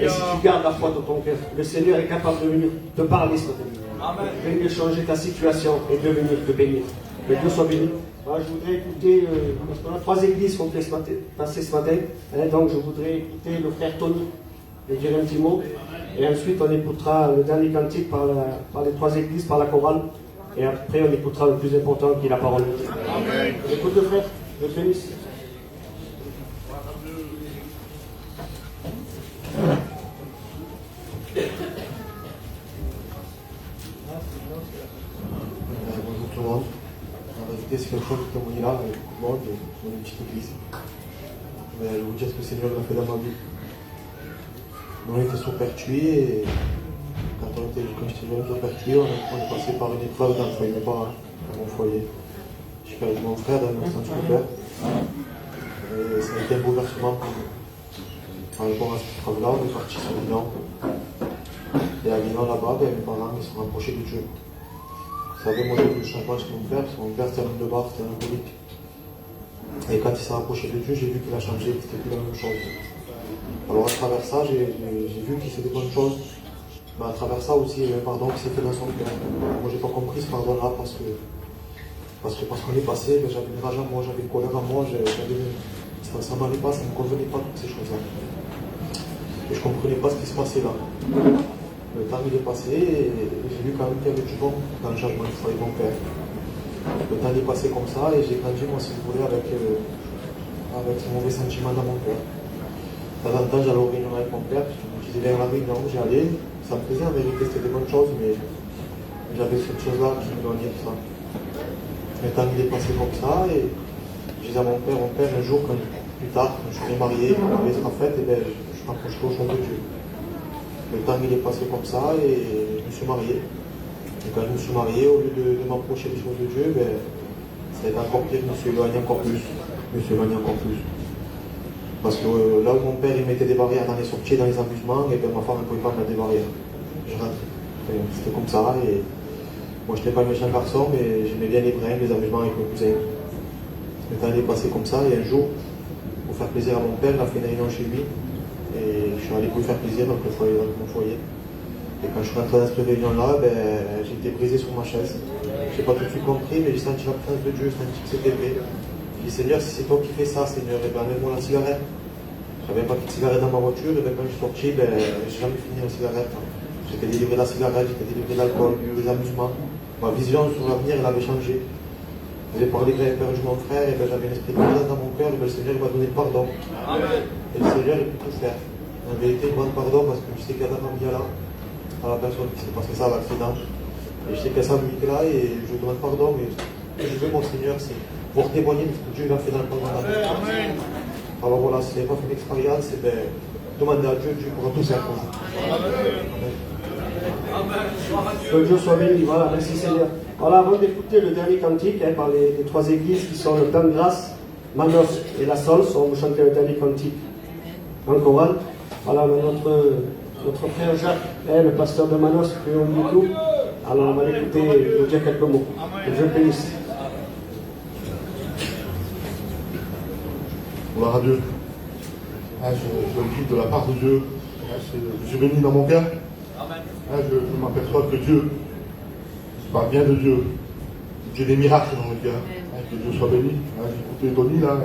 [SPEAKER 4] Et si tu gardes la foi dans ton cœur, le Seigneur est capable de venir te parler ce matin. Venir changer ta situation et de venir te bénir. Que Dieu soit béni. Moi, je voudrais écouter, parce qu'on a 3 églises qu'on fait passer ce matin. Donc je voudrais écouter le frère Tony et dire un petit mot. Et ensuite, on écoutera le dernier cantique par les 3 églises, par la chorale. Et après, on écoutera le plus important qui est la parole de Dieu. Amen. Écoute le frère, je te bénisse.
[SPEAKER 5] Bonjour tout le monde. La vérité, c'est quelque chose que témoigner là avec tout le monde, dans une petite église. Mais je vais vous dire ce que le Seigneur a fait dans ma vie. On était sur Pertuis et quand j'étais venu sur Pertuis, on est passé par une épreuve dans le foyer, mes parents, dans mon foyer. Je suis avec mon frère dans l'instant du père. Et ça a été un bouleversement pour nous. Par rapport à cette épreuve-là, on est parti sur Avignon. Et à Avignon, là-bas, mes parents ils se sont rapprochés de Dieu. Vous savez, moi j'ai vu le changement chez mon père, parce que mon père c'était un homme de bar, c'était un alcoolique. Et quand il s'est rapproché de Dieu, j'ai vu qu'il a changé, que c'était plus la même chose. Alors à travers ça, j'ai vu qu'il faisait des bonnes choses, mais à travers ça aussi, il y a un pardon qui s'est fait dans son cœur. Moi j'ai pas compris ce pardon-là parce qu'on est passé, j'avais une rage à moi, j'avais une colère à moi, ça m'allait pas, ça ne me convenait pas toutes ces choses-là. Et je comprenais pas ce qui se passait là. Le temps il est passé et j'ai vu quand même qu'il y avait du bon dans le changement du foyer de mon père. Le temps il est passé comme ça et j'ai grandi, moi si vous voulez, avec ce mauvais sentiment dans mon cœur. De temps en temps, j'allais aux réunions avec mon père, je me disais vers la réunion, j'y allais, ça me plaisait en vérité, c'était des bonnes choses, mais j'avais cette chose-là qui m'éloignait de ça. Le temps il est passé comme ça et je disais à mon père, un jour, plus tard, quand je suis marié, quand on avait sera faite, et bien, je m'approcherai au chemin de Dieu. Le temps il est passé comme ça et je me suis marié. Et quand je me suis marié, au lieu de m'approcher des choses de Dieu, ben, ça a été encore pire, je me suis éloigné encore plus. Parce que là où mon père il mettait des barrières dans les sorties, dans les amusements, et ben, ma femme ne pouvait pas mettre des barrières. Je rentrais. C'était comme ça. Et moi je n'étais pas un méchant garçon, mais j'aimais bien les brins, les amusements avec mes cousins. Le temps il est passé comme ça, et un jour, pour faire plaisir à mon père, il a fait une réunion chez lui. Et je suis allé pour lui faire plaisir dans mon foyer. Et quand je suis rentré dans cette réunion-là, ben, j'ai été brisé sur ma chaise. Je n'ai pas tout de suite compris, mais j'ai senti la présence de Dieu, j'ai senti que c'était vrai. J'ai dit, Seigneur, si c'est toi qui fais ça, Seigneur, et ben, enlève-moi la cigarette. J'avais pas de cigarette dans ma voiture, et ben, quand je suis sorti, ben, j'ai jamais fini la cigarette. J'étais délivré de la cigarette, j'étais délivré de l'alcool, des amusements. Ma vision sur l'avenir, elle avait changé. J'ai parlé que j'avais perdu mon frère, et ben, j'avais un esprit de présence dans mon cœur, et ben, le Seigneur il m'a donné le pardon. Amen. Et le Seigneur, il peut tout faire. En vérité, il demande pardon parce que je sais qu'il y a de la famille là, à la personne qui s'est passé ça à l'accident. Et je sais qu'il y a sa musique là, et je lui demande pardon, mais ce que je veux, mon Seigneur, c'est pour témoigner de ce que Dieu l'a fait dans le pardon. Amen. Alors voilà, si vous n'avez pas fait l'expérience, et ben, demandez à Dieu, Dieu pourra tout faire pour vous. Amen.
[SPEAKER 4] Que Dieu soit béni, voilà, merci Seigneur. Voilà, avant d'écouter le dernier cantique par les 3 églises qui sont le Plan de Grâce, Manos et La Sols, on va chanter le dernier cantique en chorale. Voilà, notre frère Jacques, le pasteur de Manos, qui on dit tout. Alors on va l'écouter et dire quelques mots. Que Dieu bénisse.
[SPEAKER 10] Gloire à Dieu. Je le dis de la part de Dieu. Je suis béni dans mon cœur. Je m'aperçois que Dieu, je parle bien de Dieu. J'ai des miracles dans mon cœur. Que Dieu soit béni. J'ai écouté Tony là.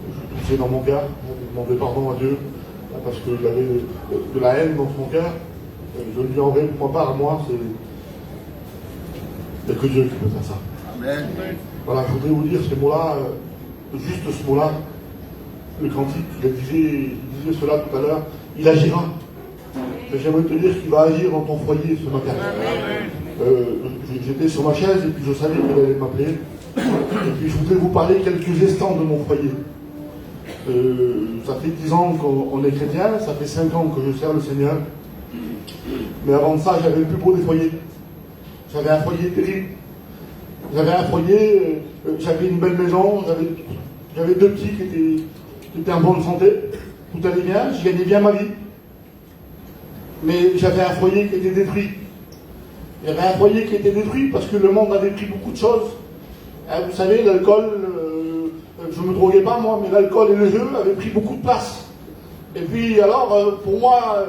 [SPEAKER 10] Je suis touché dans mon cœur. Je demandais pardon à Dieu. Parce que j'avais de la haine dans mon cœur. Je lui en vais, moi pas à moi. Il n'y a que Dieu qui peut faire ça. Amen. Voilà, je voudrais vous dire ces mots-là, juste ce mot-là. Le cantique, il disait cela tout à l'heure. Il agira. J'aimerais te dire qu'il va agir dans ton foyer ce matin. J'étais sur ma chaise et puis je savais qu'il allait m'appeler. Et puis je voudrais vous parler quelques instants de mon foyer. Ça fait 10 ans qu'on est chrétien, ça fait 5 ans que je sers le Seigneur. Mais avant ça, j'avais le plus beau des foyers. J'avais un foyer terrible. J'avais un foyer, j'avais une belle maison, j'avais 2 petits qui étaient en bonne santé. Tout allait bien, je gagnais bien ma vie. Mais j'avais un foyer qui était détruit. Il y avait un foyer qui était détruit parce que le monde avait pris beaucoup de choses. Vous savez, l'alcool, je ne me droguais pas moi, mais l'alcool et le jeu avaient pris beaucoup de place. Et puis alors, pour moi,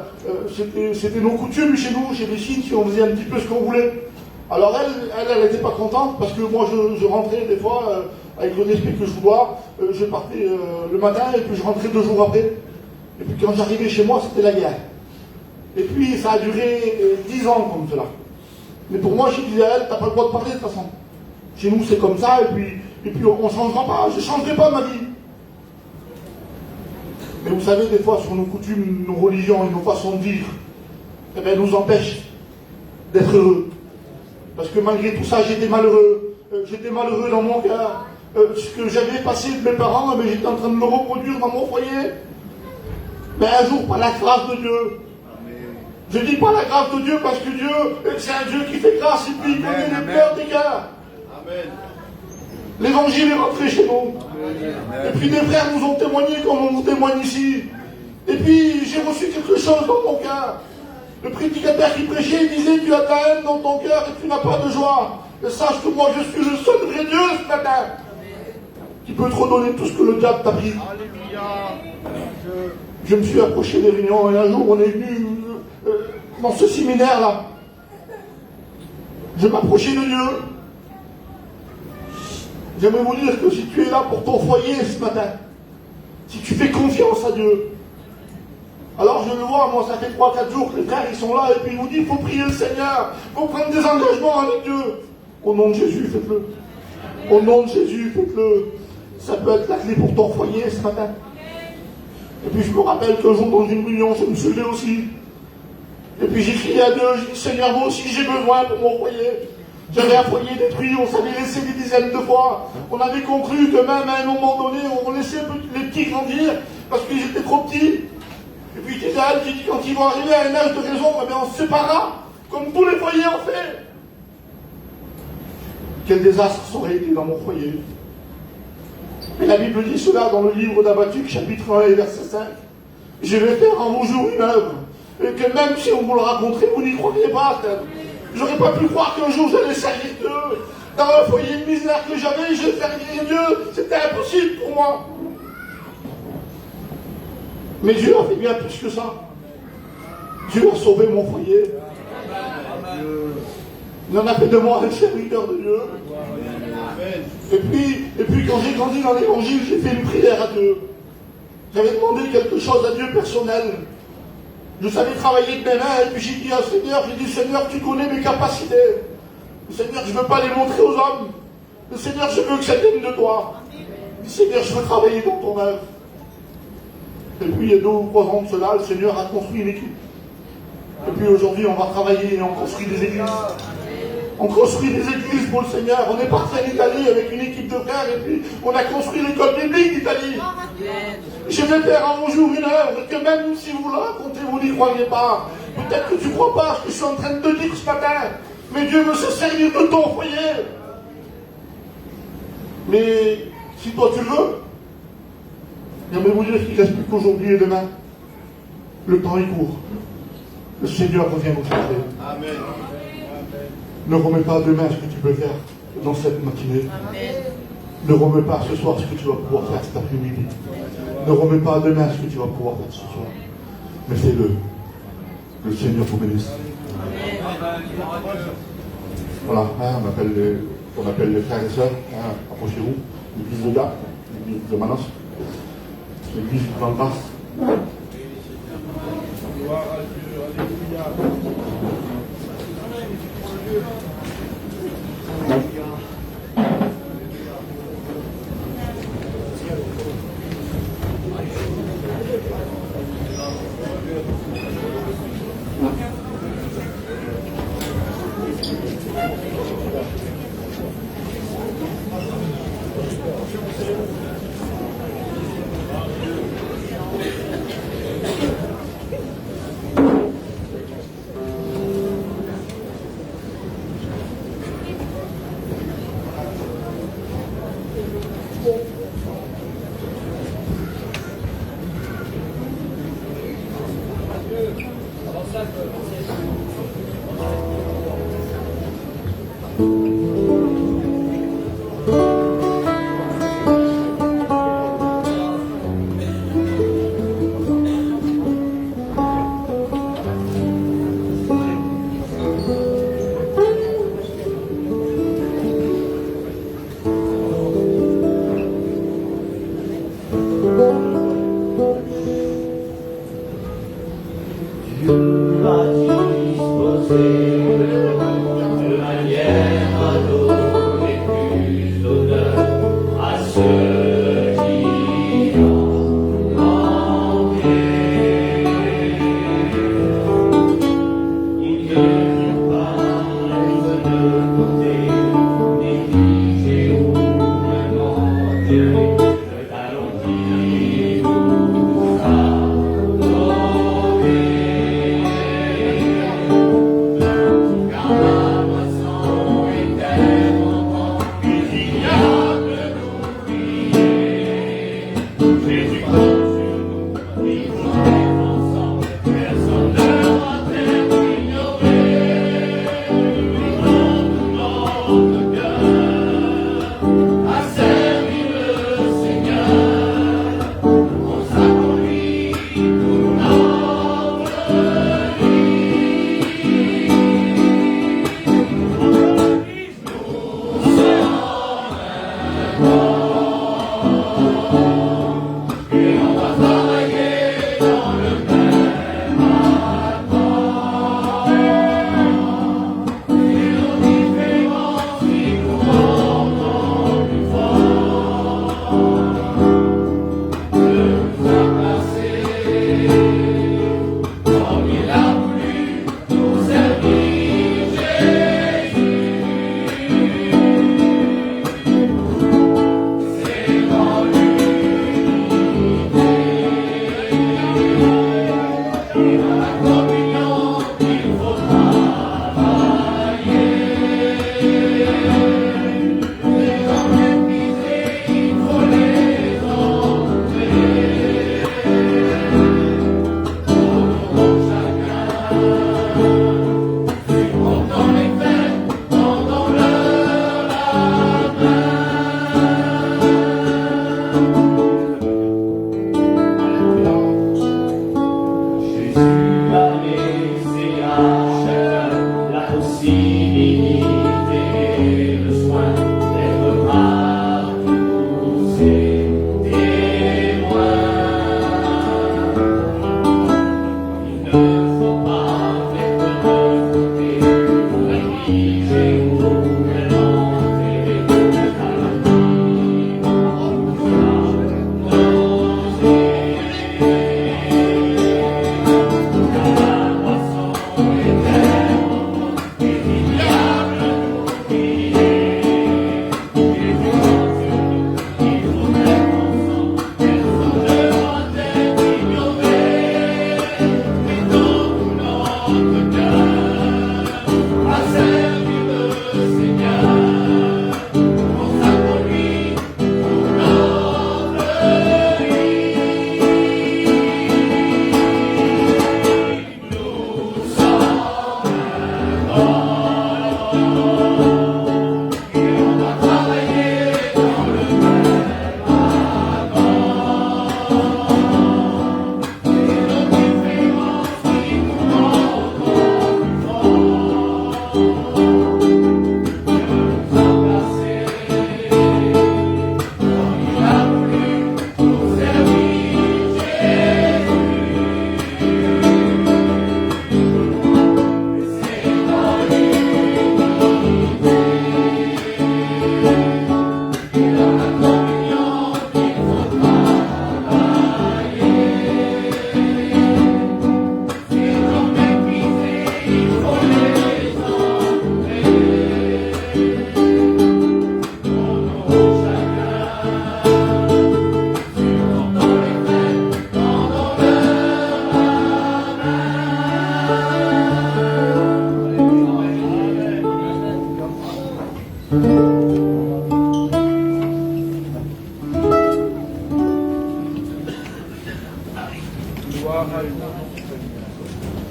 [SPEAKER 10] c'était nos coutumes chez nous, chez les Chines, si on faisait un petit peu ce qu'on voulait. Alors elle n'était pas contente parce que moi je rentrais des fois avec le respect que je vous dois, je partais le matin et puis je rentrais 2 jours après. Et puis quand j'arrivais chez moi, c'était la guerre. Et puis ça a duré 10 ans comme cela. Mais pour moi, je disais à elle, t'as pas le droit de parler de toute façon. Chez nous, c'est comme ça, et puis on ne changera pas, je ne changerai pas ma vie. Mais vous savez, des fois, sur nos coutumes, nos religions et nos façons de vivre, eh bien, nous empêchent d'être heureux. Parce que malgré tout ça, j'étais malheureux. J'étais malheureux dans mon cœur. Ce que j'avais passé de mes parents, eh bien, j'étais en train de le reproduire dans mon foyer. Mais un jour, par la grâce de Dieu, je dis pas la grâce de Dieu parce que Dieu, c'est un Dieu qui fait grâce et puis il connaît les pleurs des cœurs. L'évangile est rentré chez nous. Et puis des frères nous ont témoigné comme on vous témoigne ici. Et puis j'ai reçu quelque chose dans mon cœur. Le prédicateur qui prêchait, il disait, tu as ta haine dans ton cœur et tu n'as pas de joie. Et sache que moi je suis le seul vrai Dieu ce matin qui peut te redonner tout ce que le diable t'a pris. Je me suis approché des réunions et un jour on est venu dans ce séminaire-là. Je m'approchais de Dieu. J'aimerais vous dire que si tu es là pour ton foyer ce matin, si tu fais confiance à Dieu, alors je le vois, moi ça fait 3-4 jours que les frères ils sont là et puis ils vous disent il faut prier le Seigneur, il faut prendre des engagements avec Dieu. Au nom de Jésus, faites-le. Au nom de Jésus, faites-le. Ça peut être la clé pour ton foyer ce matin. Et puis je me rappelle qu'un jour dans une réunion, je me suis levé aussi. Et puis j'ai crié à Dieu, j'ai dit Seigneur, moi aussi j'ai besoin pour mon foyer. J'avais un foyer détruit, on s'avait laissé des dizaines de fois. On avait conclu que même à un moment donné, on laissait les petits grandir parce qu'ils étaient trop petits. Et puis j'ai dit, quand ils vont arriver à un âge de raison, eh bien, on se séparera, comme tous les foyers ont fait. Quel désastre ça aurait été dans mon foyer. Mais la Bible dit cela dans le livre d'Habakkuk, chapitre 1 et verset 5. Je vais faire en vos jours une œuvre. Et que même si on vous le raconterait, vous n'y croiriez pas. J'aurais pas pu croire qu'un jour j'allais servir Dieu. Dans un foyer de misère que j'avais, je servirais Dieu. C'était impossible pour moi. Mais Dieu a fait bien plus que ça. Dieu a sauvé mon foyer. Il en a fait de moi un serviteur de Dieu. Et puis quand j'ai grandi dans l'évangile, j'ai fait une prière à Dieu. J'avais demandé quelque chose à Dieu personnel. Je savais travailler de mes mains, et puis j'ai dit à Seigneur, Seigneur, tu connais mes capacités. Seigneur, je ne veux pas les montrer aux hommes. Seigneur, je veux que ça vienne de toi. Seigneur, je veux travailler dans ton œuvre. Et puis il y a 2 ou 3 ans de cela, le Seigneur a construit une équipe. Et puis aujourd'hui, on va travailler et on construit des églises. On construit des églises pour le Seigneur. On est parti en Italie avec une équipe de frères et puis on a construit l'école biblique d'Italie. Je vais faire en vos jours une œuvre que même si vous le racontez, vous n'y croyez pas. Peut-être que tu ne crois pas ce que je suis en train de te dire ce matin. Mais Dieu veut se servir de ton foyer. Mais si toi tu veux, j'aimerais vous dire qu'il ne reste plus qu'aujourd'hui et demain. Le temps est court. Le Seigneur revient nous chercher. Amen. Ne remets pas demain ce que tu peux faire dans cette matinée. Amen. Ne remets pas ce soir ce que tu vas pouvoir faire cet après-midi. Ne remets pas demain ce que tu vas pouvoir faire ce soir. Mais fais-le. Le Seigneur vous bénisse. Voilà, hein, on appelle les frères et sœurs. Hein, approchez-vous. L'église de Gap, l'église de Manos, l'église de Valbas.
[SPEAKER 6] Gloire à Dieu, alléluia.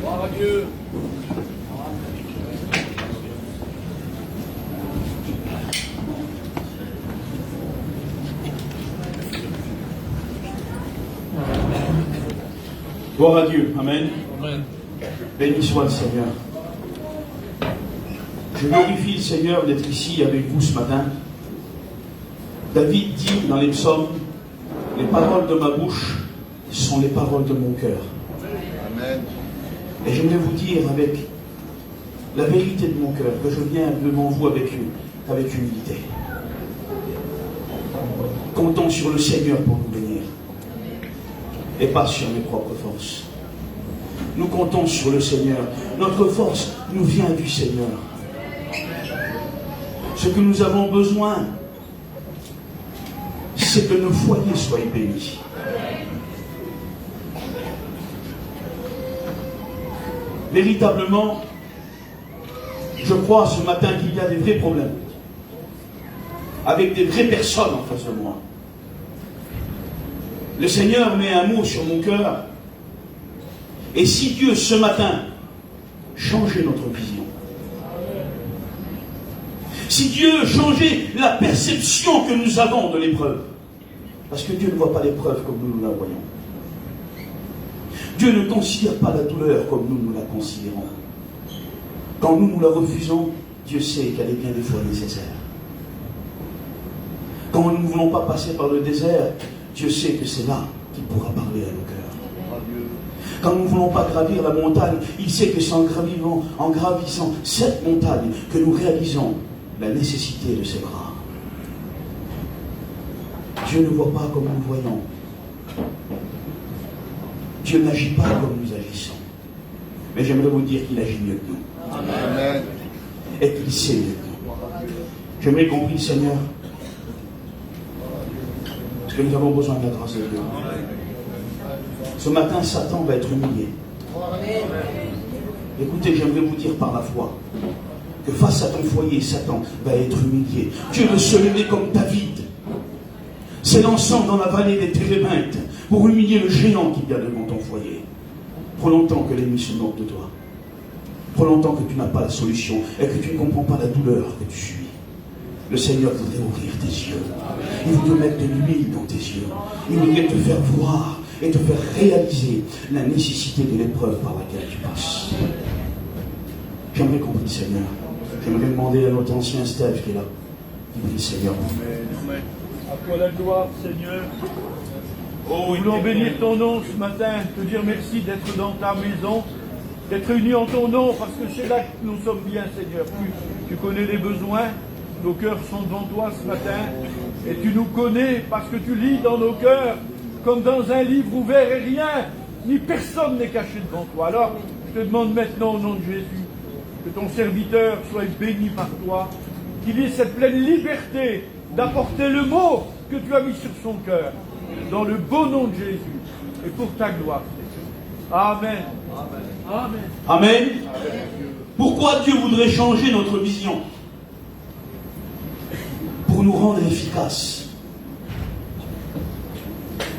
[SPEAKER 2] Gloire à Dieu.
[SPEAKER 1] Gloire à Dieu. Amen.
[SPEAKER 2] Amen.
[SPEAKER 1] Béni soit le Seigneur. Je glorifie le Seigneur d'être ici avec vous ce matin. David dit dans les psaumes, les paroles de ma bouche sont les paroles de mon cœur.
[SPEAKER 8] Amen.
[SPEAKER 1] Et j'aimerais vous dire avec la vérité de mon cœur que je viens devant vous avec humilité. Comptons sur le Seigneur pour nous bénir et pas sur mes propres forces. Nous comptons sur le Seigneur. Notre force nous vient du Seigneur. Ce que nous avons besoin, c'est que nos foyers soient bénis. Véritablement, je crois ce matin qu'il y a des vrais problèmes, avec des vraies personnes en face de moi. Le Seigneur met un mot sur mon cœur, et si Dieu ce matin changeait notre vision, si Dieu changeait la perception que nous avons de l'épreuve, parce que Dieu ne voit pas l'épreuve comme nous la voyons. Dieu ne considère pas la douleur comme nous la considérons. Quand nous la refusons, Dieu sait qu'elle est bien des fois nécessaire. Quand nous ne voulons pas passer par le désert, Dieu sait que c'est là qu'il pourra parler à nos cœurs. Quand nous ne voulons pas gravir la montagne, il sait que c'est en gravissant cette montagne que nous réalisons la nécessité de ses bras. Dieu ne voit pas comme nous voyons. Dieu n'agit pas comme nous agissons. Mais j'aimerais vous dire qu'il agit mieux que nous.
[SPEAKER 10] Amen.
[SPEAKER 1] Et qu'il sait mieux que nous. J'aimerais qu'on prie, Seigneur, parce que nous avons besoin de la grâce de Dieu. Ce matin, Satan va être humilié. Écoutez, j'aimerais vous dire par la foi que face à ton foyer, Satan va être humilié. Dieu veut se lever comme David, s'élançant dans la vallée des Térébintes pour humilier le géant qui vient devant ton foyer. Trop longtemps que l'ennemi se moque de toi. Trop longtemps que tu n'as pas la solution et que tu ne comprends pas la douleur que tu suis. Le Seigneur voudrait ouvrir tes yeux. Il voudrait mettre de l'huile dans tes yeux. Il voudrait te faire voir et te faire réaliser la nécessité de l'épreuve par laquelle tu passes. J'aimerais qu'on prie, Seigneur. J'aimerais demander à notre ancien Steph qui est là. Il prie, Seigneur.
[SPEAKER 6] À toi la gloire, Seigneur. Nous voulons bénir ton nom ce matin, te dire merci d'être dans ta maison, d'être unis en ton nom, parce que c'est là que nous sommes bien, Seigneur. Tu connais les besoins, nos cœurs sont devant toi ce matin, et tu nous connais parce que tu lis dans nos cœurs, comme dans un livre ouvert, et rien, ni personne n'est caché devant toi. Alors, je te demande maintenant au nom de Jésus, que ton serviteur soit béni par toi, qu'il ait cette pleine liberté d'apporter le mot que tu as mis sur son cœur, dans le beau nom de Jésus, et pour ta gloire. Amen. Amen.
[SPEAKER 1] Amen. Pourquoi Dieu voudrait changer notre vision? Pour nous rendre efficaces.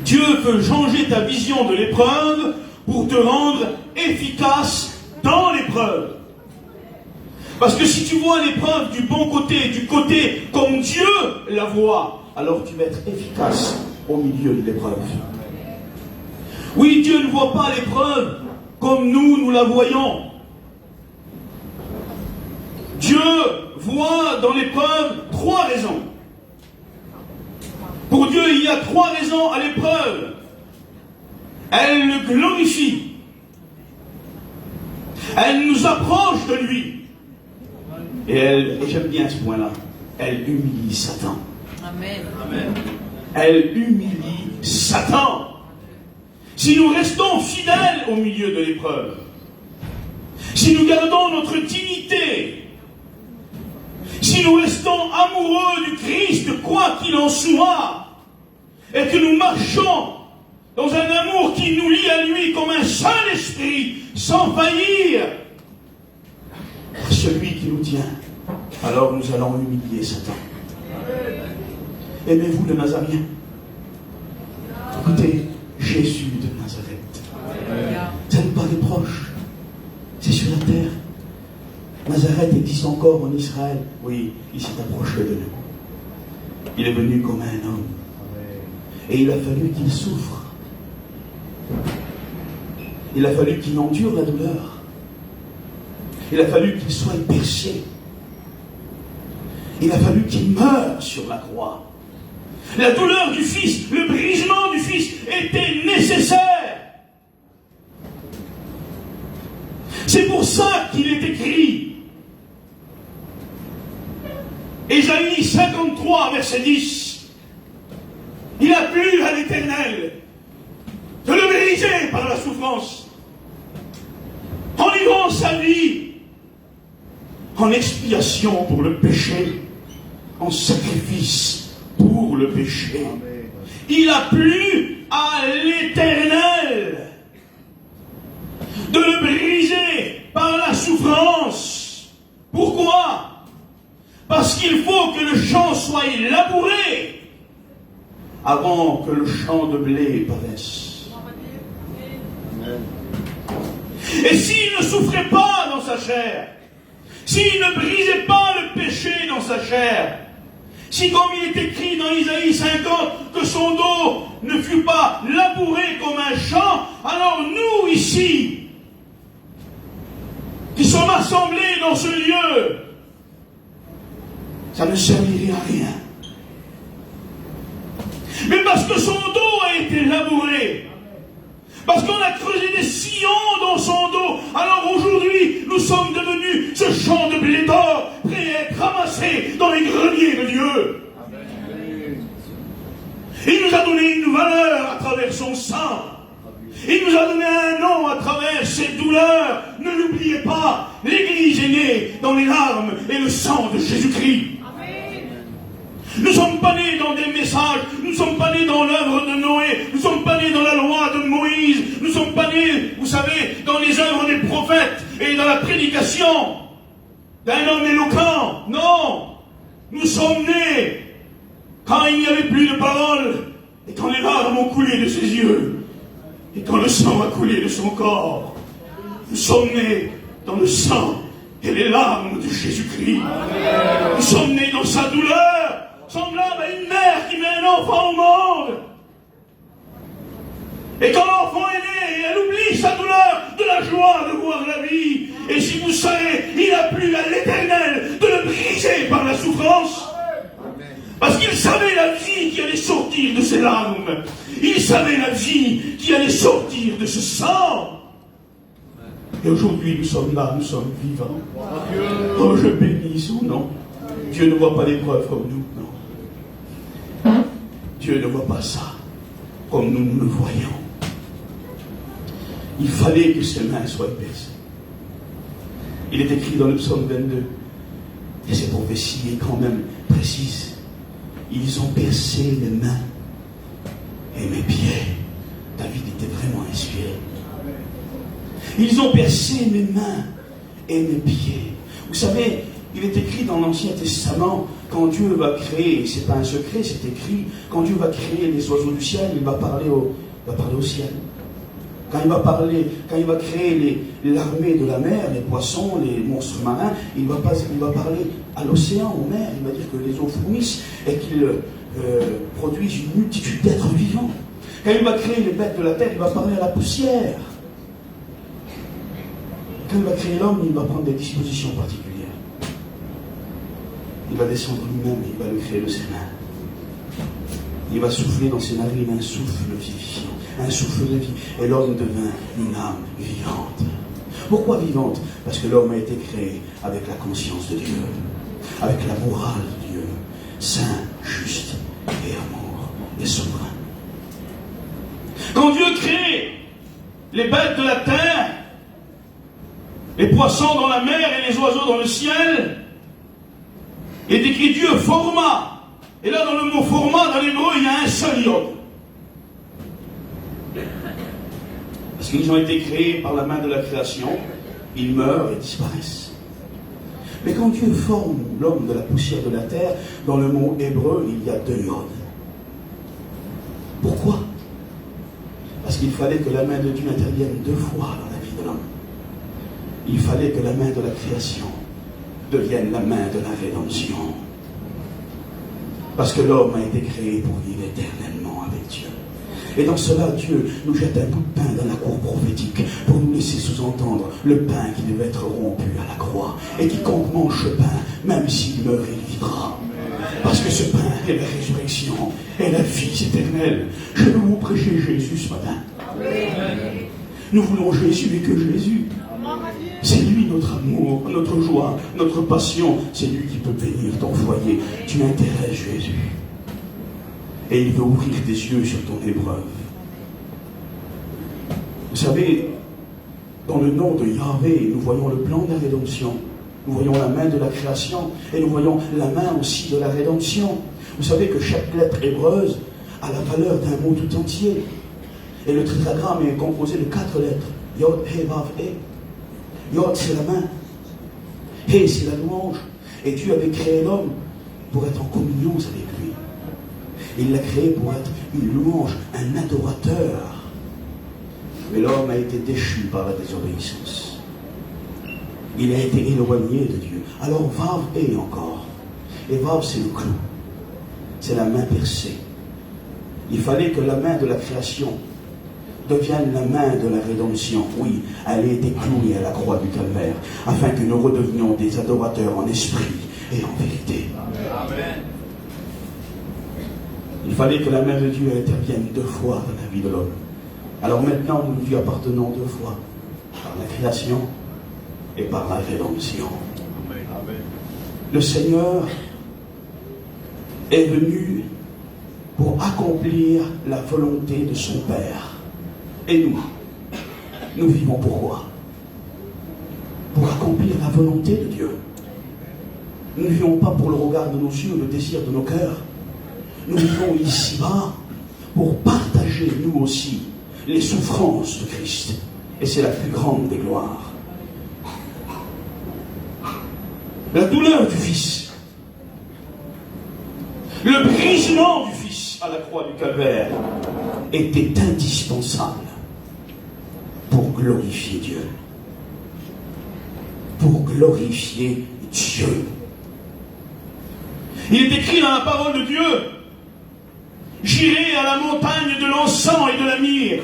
[SPEAKER 1] Dieu veut changer ta vision de l'épreuve pour te rendre efficace dans l'épreuve. Parce que si tu vois l'épreuve du bon côté, du côté comme Dieu la voit, alors tu vas être efficace au milieu de l'épreuve. Oui, Dieu ne voit pas l'épreuve comme nous la voyons. Dieu voit dans l'épreuve 3 raisons. Pour Dieu, il y a 3 raisons à l'épreuve. Elle le glorifie. Elle nous approche de lui. Et j'aime bien ce point-là, elle humilie Satan.
[SPEAKER 3] Amen.
[SPEAKER 1] Amen. Elle humilie Satan. Si nous restons fidèles au milieu de l'épreuve, si nous gardons notre dignité, si nous restons amoureux du Christ, quoi qu'il en soit, et que nous marchons dans un amour qui nous lie à lui comme un seul esprit, sans faillir, celui qui nous tient, alors nous allons humilier Satan. Aimez-vous le Nazaréen? Écoutez, Jésus de Nazareth. Ça n'est pas des proches, c'est sur la terre. Nazareth existe encore en Israël. Oui, il s'est approché de nous. Il est venu comme un homme. Et il a fallu qu'il souffre. Il a fallu qu'il endure la douleur. Il a fallu qu'il soit percé. Il a fallu qu'il meure sur la croix. La douleur du Fils, le brisement du Fils était nécessaire. C'est pour ça qu'il est écrit. Ésaïe 53, verset 10. Il a plu à l'Éternel de le briser par la souffrance, en livrant sa vie en expiation pour le péché, en sacrifice pour le péché. Il a plu à l'Éternel de le briser par la souffrance. Pourquoi? Parce qu'il faut que le champ soit labouré avant que le champ de blé paraisse. Et s'il ne souffrait pas dans sa chair, s'il ne brisait pas le péché dans sa chair, si comme il est écrit dans Isaïe 50, que son dos ne fut pas labouré comme un champ, alors nous ici, qui sommes assemblés dans ce lieu, ça ne servirait à rien.
[SPEAKER 9] que son dos a été labouré. Parce qu'on a creusé des sillons dans son dos. Alors aujourd'hui, nous sommes devenus ce champ de blé d'or, prêt à être ramassé dans les greniers de Dieu. Il nous a donné une valeur à travers son sang. Il nous a donné un nom à travers ses douleurs. Ne l'oubliez pas, l'Église est née dans les larmes et le sang de Jésus-Christ. Nous ne sommes pas nés dans des messages, nous ne sommes pas nés dans l'œuvre de Noé, nous ne sommes pas nés dans la loi de Moïse, nous ne sommes pas nés, vous savez, dans les œuvres des prophètes et dans la prédication d'un homme éloquent. Non, nous sommes nés quand il n'y avait plus de paroles et quand les larmes ont coulé de ses yeux et quand le sang a coulé de son corps. Nous sommes nés dans le sang et les larmes de Jésus-Christ. Nous sommes nés dans sa douleur, semblable à une mère qui met un enfant au monde. Et quand l'enfant est né, elle oublie sa douleur de la joie de voir la vie. Et si vous savez, il a plu à l'Éternel de le briser par la souffrance. Parce qu'il savait la vie qui allait sortir de ses larmes. Il savait la vie qui allait sortir de ce sang. Et aujourd'hui, nous sommes là, nous sommes vivants. Oh, je bénis son nom. Dieu ne voit pas l'épreuve comme nous, non. Dieu ne voit pas ça comme nous le voyons. Il fallait que ses mains soient épaisses. Il est écrit dans le psaume 22, et cette prophétie est quand même précise. Ils ont percé mes mains et mes pieds. David était vraiment inspiré. Ils ont percé mes mains et mes pieds. Vous savez, il est écrit dans l'Ancien Testament, quand Dieu va créer, c'est pas un secret, c'est écrit, quand Dieu va créer les oiseaux du ciel, il va parler au ciel. Quand il va créer l'armée de la mer, les poissons, les monstres marins, il va parler à l'océan, aux mers, il va dire que les eaux fournissent et qu'il produisent une multitude d'êtres vivants. Quand il va créer les bêtes de la terre, il va parler à la poussière. Quand il va créer l'homme, il va prendre des dispositions particulières. Il va descendre lui-même et il va le créer de ses mains. Il va souffler dans ses narines un souffle vivifiant, un souffle de vie. Et l'homme devint une âme vivante. Pourquoi vivante? Parce que l'homme a été créé avec la conscience de Dieu, avec la morale de Dieu, saint, juste et amour et souverain. Quand Dieu crée les bêtes de la terre, les poissons dans la mer et les oiseaux dans le ciel, il est écrit Dieu forma. Et là, dans le mot format, dans l'hébreu, il y a un seul yod. Parce qu'ils ont été créés par la main de la création, ils meurent et disparaissent. Mais quand Dieu forme l'homme de la poussière de la terre, dans le mot hébreu, il y a deux yods. Pourquoi? Parce qu'il fallait que la main de Dieu intervienne deux fois dans la vie de l'homme. Il fallait que la main de la création devienne la main de la rédemption. Parce que l'homme a été créé pour vivre éternellement avec Dieu. Et dans cela, Dieu nous jette un bout de pain dans la cour prophétique pour nous laisser sous-entendre le pain qui devait être rompu à la croix. Et quiconque mange ce pain, même s'il meurt, il vivra. Parce que ce pain est la résurrection et la vie éternelle. Je veux vous prêcher Jésus ce matin. Nous voulons Jésus et que Jésus. C'est lui notre amour, notre joie, notre passion. C'est lui qui peut bénir ton foyer. Tu intéresses Jésus. Et il veut ouvrir tes yeux sur ton épreuve. Vous savez, dans le nom de Yahvé, nous voyons le plan de la rédemption. Nous voyons la main de la création et nous voyons la main aussi de la rédemption. Vous savez que chaque lettre hébreuse a la valeur d'un mot tout entier. Et le tétragramme est composé de 4 lettres. Yod, He, Vav, He. Yod, c'est la main. He, c'est la louange. Et Dieu avait créé l'homme pour être en communion avec lui. Il l'a créé pour être une louange, un adorateur. Mais l'homme a été déchu par la désobéissance. Il a été éloigné de Dieu. Alors Vav est encore. Et Vav, c'est le clou. C'est la main percée. Il fallait que la main de la création devienne la main de la rédemption. Oui, elle a été clouée à la croix du calvaire, afin que nous redevenions des adorateurs en esprit et en vérité. Amen. Il fallait que la main de Dieu intervienne 2 fois dans la vie de l'homme. Alors maintenant, nous lui appartenons 2 fois, par la création et par la rédemption. Le Seigneur est venu pour accomplir la volonté de son Père. Et nous vivons pourquoi? Pour accomplir la volonté de Dieu. Nous ne vivons pas pour le regard de nos yeux, le désir de nos cœurs. Nous vivons ici-bas pour partager, nous aussi, les souffrances de Christ. Et c'est la plus grande des gloires. La douleur du Fils. Le brisement du Fils à la croix du Calvaire était indispensable pour glorifier Dieu. Pour glorifier Dieu. Il est écrit dans la parole de Dieu: j'irai à la montagne de l'encens et de la myrrhe,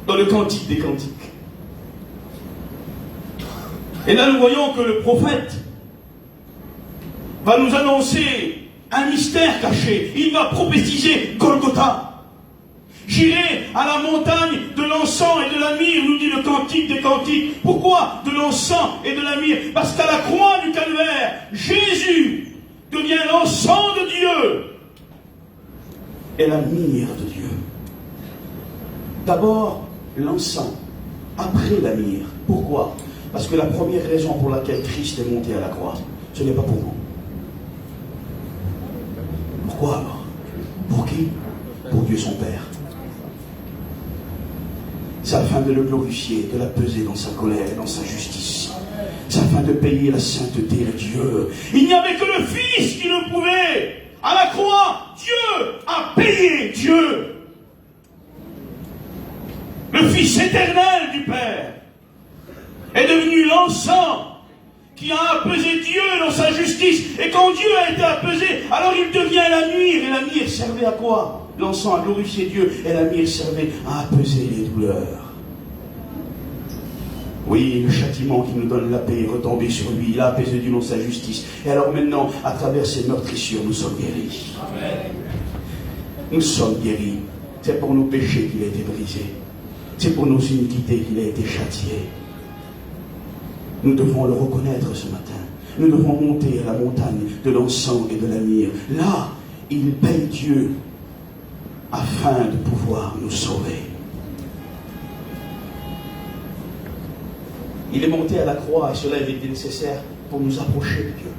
[SPEAKER 9] dans le Cantique des Cantiques. Et là, nous voyons que le prophète va nous annoncer un mystère caché. Il va prophétiser Golgotha. J'irai à la montagne de l'encens et de la myrrhe, nous dit le Cantique des Cantiques. Pourquoi de l'encens et de la myrrhe? Parce qu'à la croix du Calvaire, Jésus devient l'encens de Dieu et la myrrhe de Dieu. D'abord l'encens, après la myrrhe. Pourquoi? Parce que la première raison pour laquelle Christ est monté à la croix, ce n'est pas pour nous. Pourquoi alors? Pour qui? Pour Dieu son Père. C'est afin de le glorifier, de l'apaiser dans sa colère et dans sa justice. C'est afin de payer la sainteté de Dieu. Il n'y avait que le Fils qui le pouvait. À la croix, Dieu a payé Dieu. Le Fils éternel du Père est devenu l'encens qui a apaisé Dieu dans sa justice. Et quand Dieu a été apaisé, alors il devient la myrrhe. Et la myrrhe servait à quoi? L'encens a glorifié Dieu et la myrrhe servait à apaiser les douleurs. Oui, le châtiment qui nous donne la paix est retombé sur lui. Il a apaisé Dieu dans sa justice. Et alors maintenant, à travers ces meurtrissures, nous sommes guéris. Amen. Nous sommes guéris. C'est pour nos péchés qu'il a été brisé. C'est pour nos iniquités qu'il a été châtié. Nous devons le reconnaître ce matin. Nous devons monter à la montagne de l'encens et de la myrrhe. Là, il paye Dieu afin de pouvoir nous sauver. Il est monté à la croix et cela avait été nécessaire pour nous approcher de Dieu.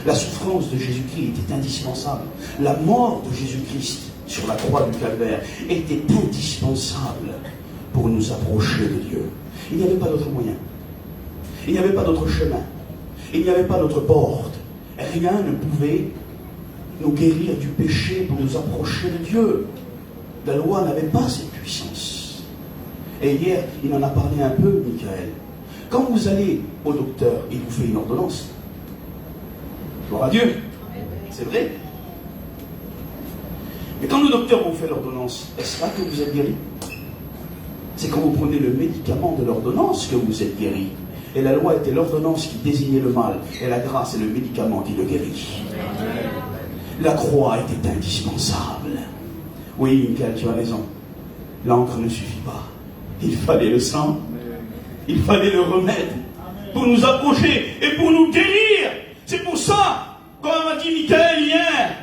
[SPEAKER 9] La souffrance de Jésus-Christ était indispensable. La mort de Jésus-Christ sur la croix du Calvaire était indispensable pour nous approcher de Dieu. Il n'y avait pas d'autre moyen. Il n'y avait pas d'autre chemin. Il n'y avait pas d'autre porte. Rien ne pouvait nous guérir du péché pour nous approcher de Dieu. La loi n'avait pas cette puissance. Et hier, il en a parlé un peu, Michael. Quand vous allez au docteur, il vous fait une ordonnance. Gloire à Dieu. C'est vrai. Mais quand le docteur vous fait l'ordonnance, est-ce là que vous êtes guéri? C'est quand vous prenez le médicament de l'ordonnance que vous êtes guéri. Et la loi était l'ordonnance qui désignait le mal. Et la grâce est le médicament qui le guérit. La croix était indispensable. Oui, Michael, tu as raison. L'encre ne suffit pas. Il fallait le sang. Il fallait le remède pour nous approcher et pour nous guérir. C'est pour ça, comme m'a dit Michael hier,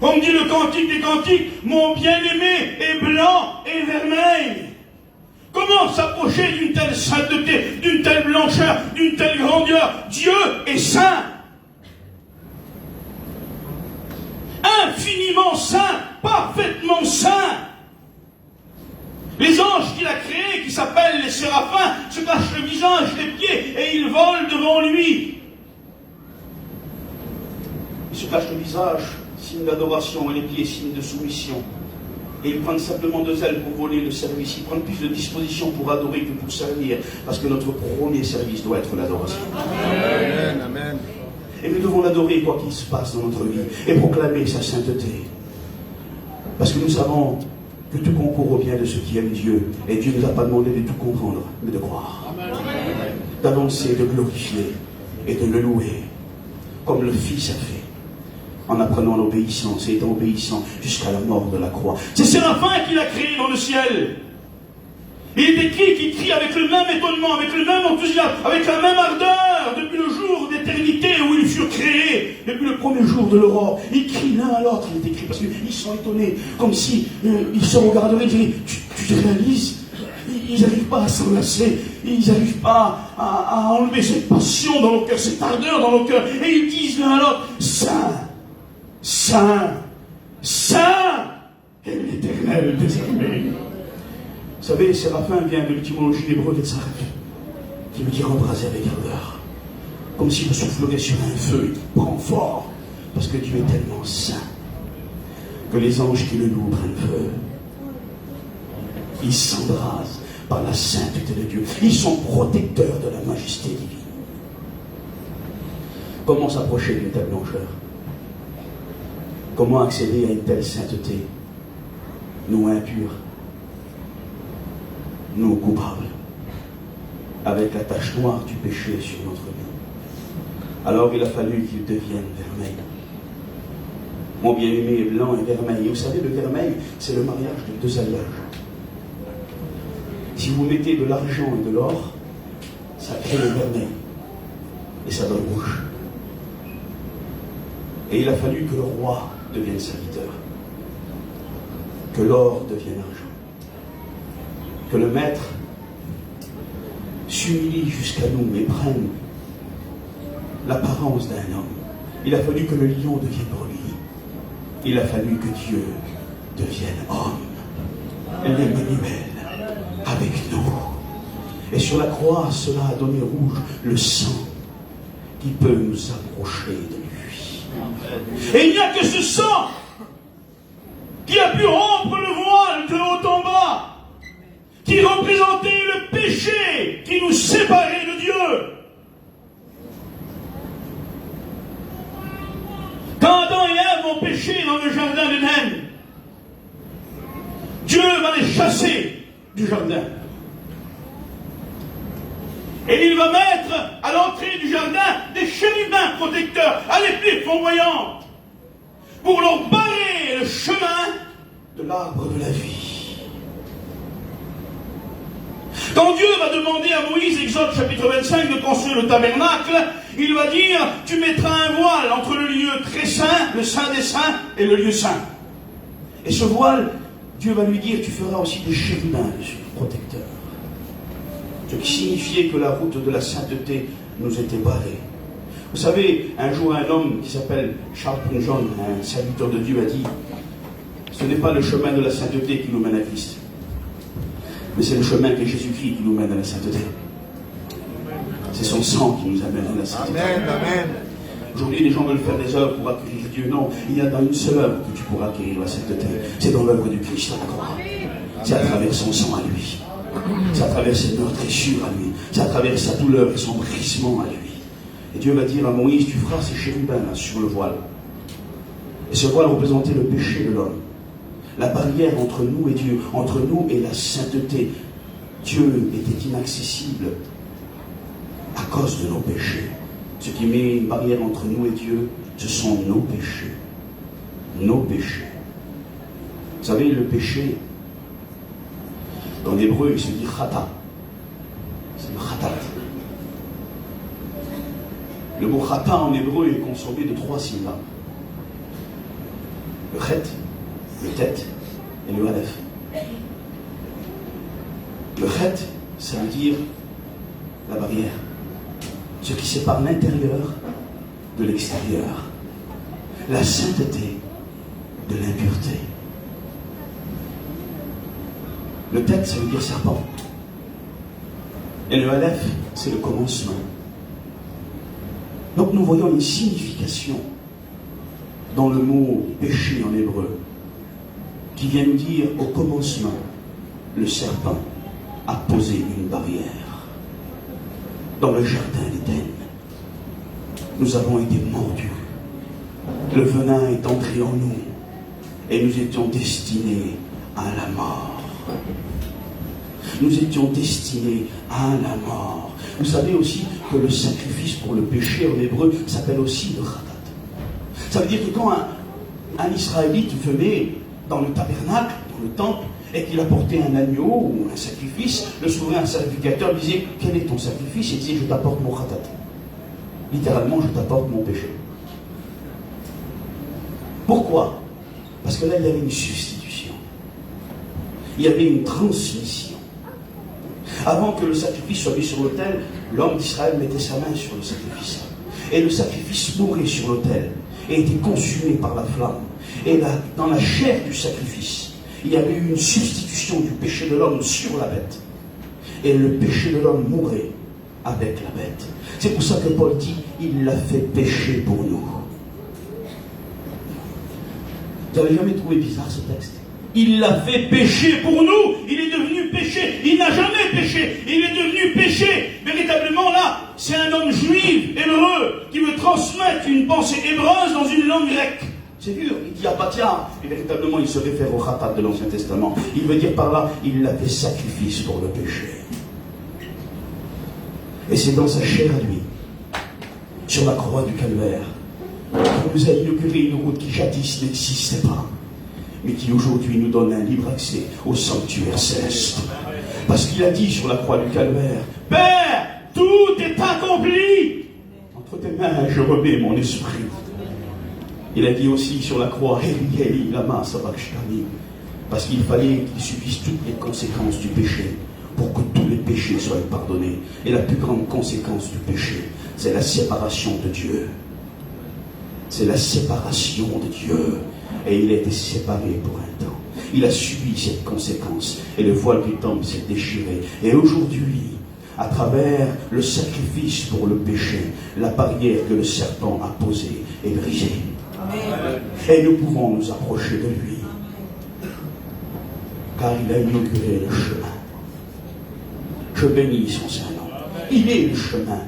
[SPEAKER 9] comme dit le Cantique des Cantiques, mon bien-aimé est blanc et vermeil. Comment s'approcher d'une telle sainteté, d'une telle blancheur, d'une telle grandeur? Dieu est saint. Infiniment saint, parfaitement saint. Les anges qu'il a créés, qui s'appellent les séraphins, se cachent le visage, les pieds, et ils volent devant lui. Ils se cachent le visage, signe d'adoration, et les pieds, signe de soumission. Et ils prennent simplement 2 ailes pour voler le service. Ils prennent plus de disposition pour adorer que pour servir, parce que notre premier service doit être l'adoration. Amen. Amen. Et nous devons l'adorer quoi qu'il se passe dans notre vie, et proclamer sa sainteté. Parce que nous savons que tout concourt au bien de ceux qui aiment Dieu. Et Dieu ne nous a pas demandé de tout comprendre, mais de croire. D'avancer, de glorifier et de le louer, comme le Fils a fait. en apprenant l'obéissance et étant obéissant jusqu'à la mort de la croix. C'est Séraphin qui l'a créé dans le ciel. Il est écrit qu'il crie avec le même étonnement, avec le même enthousiasme, avec la même ardeur, depuis le jour d'éternité où ils furent créés, depuis le premier jour de l'aurore. Ils crient l'un à l'autre, il est écrit, parce qu'ils sont étonnés, comme si ils se regarderaient et diraient, tu te réalises, ils n'arrivent pas à s'enlacer, ils n'arrivent pas à enlever cette passion dans nos cœurs, cette ardeur dans nos cœurs, et ils disent l'un à l'autre, Saint, Saint, Saint est l'Éternel des armées. Vous savez, Séraphin vient de l'étymologie hébreu de Tzarek, qui veut dire embraser avec ardeur. Comme s'il soufflerait sur un feu, il prend fort, parce que Dieu est tellement saint, que les anges qui le louent prennent feu. Ils s'embrasent par la sainteté de Dieu. Ils sont protecteurs de la majesté divine. Comment s'approcher d'une telle blancheur? Comment accéder à une telle sainteté? Nous impurs, nous coupables, avec la tache noire du péché sur notre vie. Alors il a fallu qu'il devienne vermeil. Mon bien-aimé est blanc et vermeil. Et vous savez, le vermeil, c'est le mariage de deux alliages. Si vous mettez de l'argent et de l'or, ça crée le vermeil. Et ça donne rouge. Et il a fallu que le roi devienne serviteur. Que l'or devienne argent. Que le maître s'humilie jusqu'à nous et prenne l'apparence d'un homme. Il a fallu que le lion devienne brebis. Il a fallu que Dieu devienne homme. L'Emmanuel avec nous. Et sur la croix, cela a donné rouge le sang qui peut nous approcher de lui. Et il n'y a que ce sang qui a pu rompre le voile de haut en bas, qui représentait le péché qui nous séparait de Dieu. Quand Adam et Ève ont péché dans le jardin d'Éden, Dieu va les chasser du jardin. Et il va mettre à l'entrée du jardin des chérubins protecteurs à l'épée flamboyante pour leur barrer le chemin de l'arbre de la vie. Quand Dieu va demander à Moïse, Exode chapitre 25, de construire le tabernacle, il va dire, tu mettras un voile entre le lieu très saint, le saint des saints, et le lieu saint. Et ce voile, Dieu va lui dire, tu feras aussi des chérubins dessus, protecteurs. Ce qui signifiait que la route de la sainteté nous était barrée. Vous savez, un jour un homme qui s'appelle Charles Spurgeon, un serviteur de Dieu, a dit, ce n'est pas le chemin de la sainteté qui nous mène à Christ, mais c'est le chemin de Jésus-Christ qui nous mène à la sainteté. C'est son sang qui nous amène à la sainteté.
[SPEAKER 10] Amen, amen.
[SPEAKER 9] Aujourd'hui, les gens veulent faire des œuvres pour acquérir Dieu. Non, il y a dans une seule œuvre que tu pourras acquérir la sainteté. C'est dans l'œuvre du Christ à la croix. C'est à travers son sang à lui. C'est à travers ses meurtrissures à lui. C'est à travers sa douleur et son brisement à lui. Et Dieu va dire à Moïse, tu feras ces chérubins là, sur le voile. Et ce voile représentait le péché de l'homme. La barrière entre nous et Dieu, entre nous et la sainteté. Dieu était inaccessible à cause de nos péchés. Ce qui met une barrière entre nous et Dieu, ce sont nos péchés. Nos péchés. Vous savez, le péché, dans l'hébreu, il se dit chata. C'est le chatat. Le mot chata en hébreu est consommé de 3 syllabes. Le chet, le tête et le aleph. Le chet, ça veut dire la barrière. Ce qui sépare l'intérieur de l'extérieur. La sainteté de l'impureté. Le tête, ça veut dire serpent. Et le aleph, c'est le commencement. Donc nous voyons une signification dans le mot péché en hébreu, qui vient nous dire au commencement, le serpent a posé une barrière. Dans le jardin d'Éden, nous avons été mordus. Le venin est entré en nous et nous étions destinés à la mort. Nous étions destinés à la mort. Vous savez aussi que le sacrifice pour le péché en hébreu s'appelle aussi le chatat. Ça veut dire que quand un Israélite venait dans le tabernacle, dans le temple, et qu'il apportait un agneau ou un sacrifice, le souverain sacrificateur disait « Quel est ton sacrifice ?» Il disait « Je t'apporte mon khatat ». Littéralement, je t'apporte mon péché. Pourquoi? Parce que là, il y avait une substitution. Il y avait une transmission. Avant que le sacrifice soit mis sur l'autel, l'homme d'Israël mettait sa main sur le sacrifice. Et le sacrifice mourait sur l'autel et était consumé par la flamme. Et là, dans la chair du sacrifice, il y avait eu une substitution du péché de l'homme sur la bête. Et le péché de l'homme mourait avec la bête. C'est pour ça que Paul dit, il l'a fait pécher pour nous. Vous n'avez jamais trouvé bizarre ce texte? Il l'a fait pécher pour nous. Il est devenu péché. Il n'a jamais péché. Il est devenu péché. Véritablement là, c'est un homme juif, hébreu, qui veut transmettre une pensée hébreuse dans une langue grecque. C'est dur. Il dit apatia. Et véritablement, il se réfère au khatat de l'Ancien Testament. Il veut dire par là, il l'a fait sacrifice pour le péché. Et c'est dans sa chair à lui, sur la croix du calvaire, qu'on nous a inauguré une route qui jadis n'existait pas, mais qui aujourd'hui nous donne un libre accès au sanctuaire céleste. Parce qu'il a dit sur la croix du calvaire, « Père, tout est accompli. Entre tes mains, je remets mon esprit. » Il a dit aussi sur la croix, « Eli, Eli, lama sabachthani » parce qu'il fallait qu'il subisse toutes les conséquences du péché pour que tous les péchés soient pardonnés. Et la plus grande conséquence du péché, c'est la séparation de Dieu. C'est la séparation de Dieu. Et il a été séparé pour un temps. Il a subi cette conséquence. Et le voile du temple s'est déchiré. Et aujourd'hui, à travers le sacrifice pour le péché, la barrière que le serpent a posée est brisée. Amen. Et nous pouvons nous approcher de lui. Car il a inauguré le chemin. Je bénis son Saint-Nom. Il est le chemin,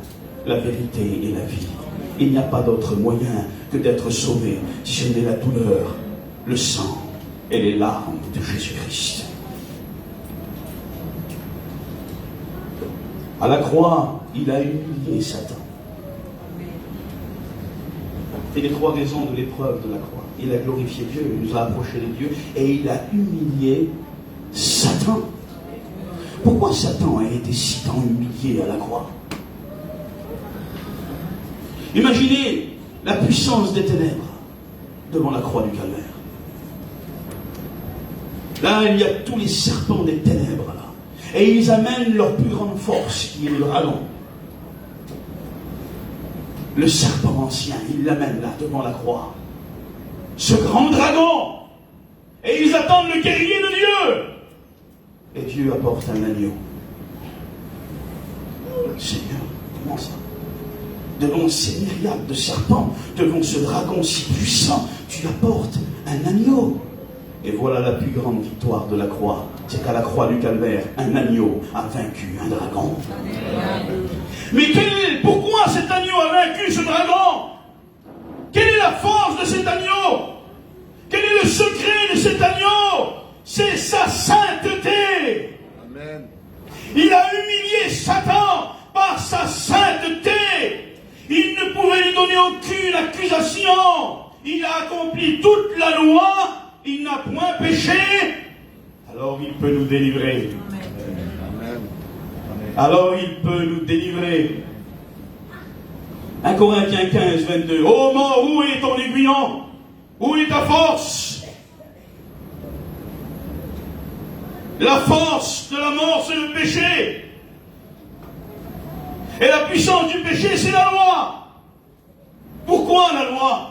[SPEAKER 9] la vérité et la vie. Il n'y a pas d'autre moyen que d'être sauvé si ce n'est la douleur, le sang et les larmes de Jésus-Christ. À la croix, il a humilié Satan. C'est les trois raisons de l'épreuve de la croix. Il a glorifié Dieu, il nous a approchés de Dieu et il a humilié Satan. Pourquoi Satan a été si tant humilié à la croix? Imaginez la puissance des ténèbres devant la croix du calvaire. Là, il y a tous les serpents des ténèbres, là. Et ils amènent leur plus grande force, qui est le dragon. Le serpent ancien, ils l'amènent là, devant la croix. Ce grand dragon. Et ils attendent le guerrier de Dieu. Et Dieu apporte un agneau. Seigneur, comment ça? Devant ces myriades de serpents, devant ce dragon si puissant, tu apportes un agneau. Et voilà la plus grande victoire de la croix. C'est qu'à la croix du calvaire, un agneau a vaincu un dragon. Mais pourquoi cet agneau a vaincu ce dragon? Quelle est la force de cet agneau? Quel est le secret de cet agneau? C'est sa sainteté. Amen. Il a humilié Satan par sa sainteté. Il ne pouvait lui donner aucune accusation. Il a accompli toute la loi. Il n'a point péché. Alors il peut nous délivrer. Amen. Alors il peut nous délivrer. 1 Corinthiens 15, 22. Ô mort, où est ton aiguillon? Où est ta force? La force de la mort, c'est le péché. Et la puissance du péché, c'est la loi. Pourquoi la loi?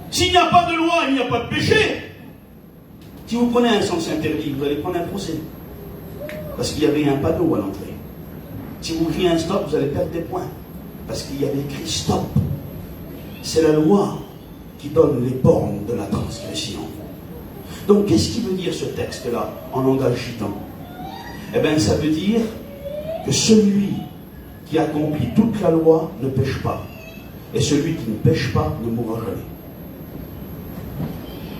[SPEAKER 9] S'il n'y a pas de loi, il n'y a pas de péché. Si vous prenez un sens interdit, vous allez prendre un procès. Parce qu'il y avait un panneau à l'entrée. Si vous criez un stop, vous allez perdre des points. Parce qu'il y avait écrit stop. C'est la loi qui donne les bornes de la transgression. Donc, qu'est-ce qui veut dire ce texte-là, en langage gitan? Eh bien, ça veut dire que celui qui accomplit toute la loi ne pêche pas. Et celui qui ne pêche pas ne mourra jamais.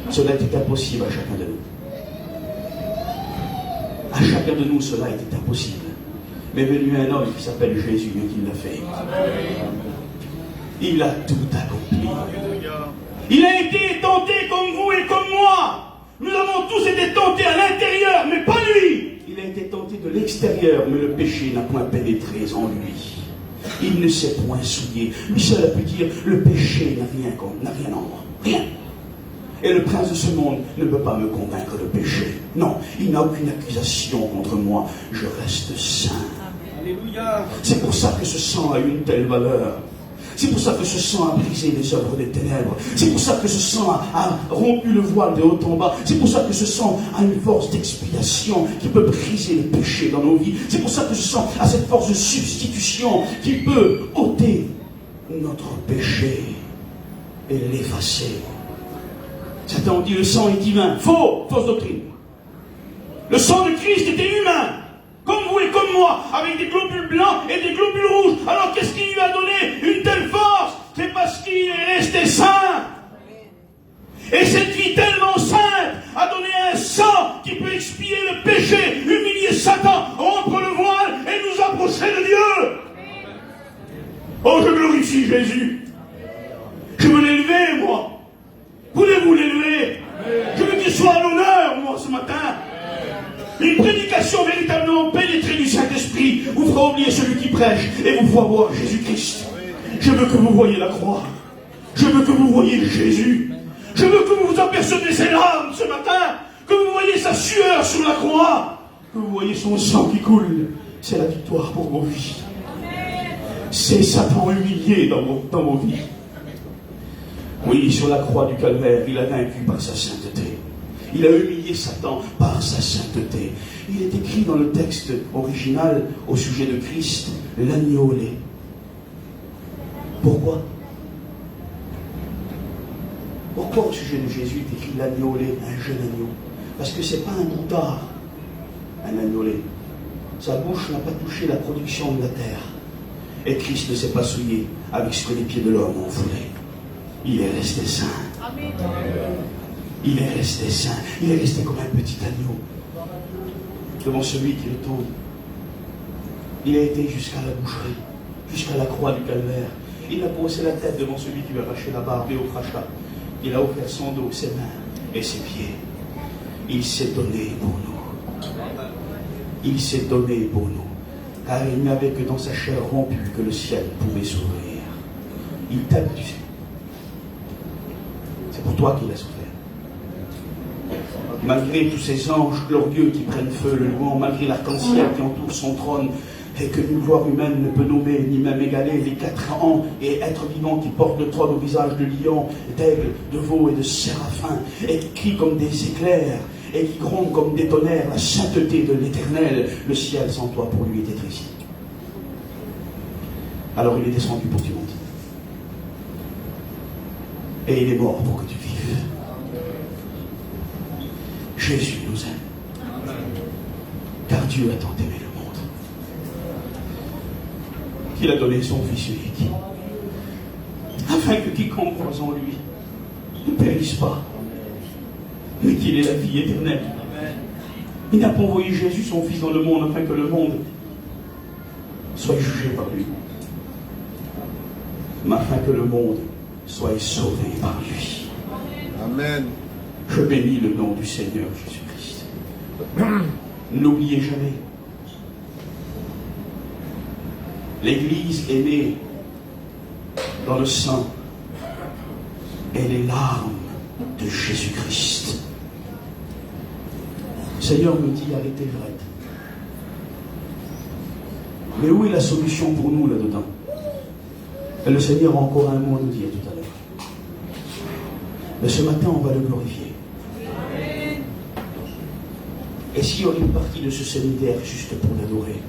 [SPEAKER 9] Cela était impossible à chacun de nous. À chacun de nous, cela était impossible. Mais venu un homme qui s'appelle Jésus et qui l'a fait. Il a tout accompli. Il a été tenté comme vous et comme moi. Nous avons tous été tentés à l'intérieur, mais pas lui. Il a été tenté de l'extérieur, mais le péché n'a point pénétré en lui. Il ne s'est point souillé. Lui seul a pu dire, le péché n'a rien en moi. Rien. Et le prince de ce monde ne peut pas me convaincre de péché. Non, il n'a aucune accusation contre moi. Je reste saint.
[SPEAKER 2] Alléluia.
[SPEAKER 9] C'est pour ça que ce sang a une telle valeur. C'est pour ça que ce sang a brisé les œuvres des ténèbres. C'est pour ça que ce sang a rompu le voile de haut en bas. C'est pour ça que ce sang a une force d'expiation qui peut briser le péché dans nos vies. C'est pour ça que ce sang a cette force de substitution qui peut ôter notre péché et l'effacer. Satan dit le sang est divin. Fausse doctrine. Le sang de Christ était humain. Comme vous et comme moi, avec des globules blancs et des globules rouges. Alors qu'est-ce qui lui a donné une telle force? C'est parce qu'il est resté saint. Et cette vie tellement sainte a donné un sang qui peut expier le péché, humilier Satan, rompre le voile et nous approcher de Dieu. Oh, je glorifie Jésus. Je veux l'élever, moi. Voulez-vous l'élever? Je veux qu'il soit à l'honneur, moi, ce matin. Une prédication véritablement pénétrée du Saint-Esprit vous fera oublier celui qui prêche et vous fera voir Jésus-Christ. Je veux que vous voyiez la croix. Je veux que vous voyiez Jésus. Je veux que vous vous aperceviez ses larmes ce matin. Que vous voyiez sa sueur sur la croix. Que vous voyiez son sang qui coule. C'est la victoire pour vos vies. C'est Satan humilié dans vos vies. Oui, sur la croix du calvaire, il a vaincu par sa sainteté. Il a humilié Satan par sa sainteté. Il est écrit dans le texte original au sujet de Christ, l'agneau laid. Pourquoi? Pourquoi au sujet de Jésus est écrit l'agneau laid, un jeune agneau? Parce que ce n'est pas un moutard, un agneau laid. Sa bouche n'a pas touché la production de la terre. Et Christ ne s'est pas souillé avec ce que les pieds de l'homme ont foulé. Il est resté saint. Amen. Il est resté saint. Il est resté comme un petit agneau devant celui qui le tombe. Il a été jusqu'à la boucherie, jusqu'à la croix du calvaire. Il a posé la tête devant celui qui lui a arraché la barbe et au crachat. Il a offert son dos, ses mains et ses pieds. Il s'est donné pour nous. Il s'est donné pour nous. Car il n'y avait que dans sa chair rompue que le ciel pouvait s'ouvrir. Il t'aime, tu sais. C'est pour toi qu'il a souffert. Malgré tous ces anges glorieux qui prennent feu le louant, malgré l'arc-en-ciel qui entoure son trône, et que nulle voix humaine ne peut nommer, ni même égaler, les 4 ans et êtres vivants qui portent le trône au visage de lion, d'aigle, de veau et de séraphin, et qui crient comme des éclairs, et qui grondent comme des tonnerres, la sainteté de l'Éternel, le ciel sans toi pour lui était triste. Alors il est descendu pour que tu montes. Et il est mort pour que tu vives. Jésus nous aime. Car Dieu a tant aimé le monde qu'il a donné son Fils unique, afin que quiconque croit en lui ne périsse pas, mais qu'il ait la vie éternelle. Il n'a pas envoyé Jésus, son Fils, dans le monde, afin que le monde soit jugé par lui, mais afin que le monde soit sauvé par lui.
[SPEAKER 10] Amen.
[SPEAKER 9] Je bénis le nom du Seigneur Jésus-Christ. N'oubliez jamais, l'Église est née dans le sang et les larmes de Jésus-Christ. Le Seigneur me dit, arrêtez Fred. Mais où est la solution pour nous là-dedans? Et le Seigneur a encore un mot à nous dire tout à l'heure. Mais ce matin, on va le glorifier. Et s'il y aurait une partie de ce séminaire juste pour l'adorer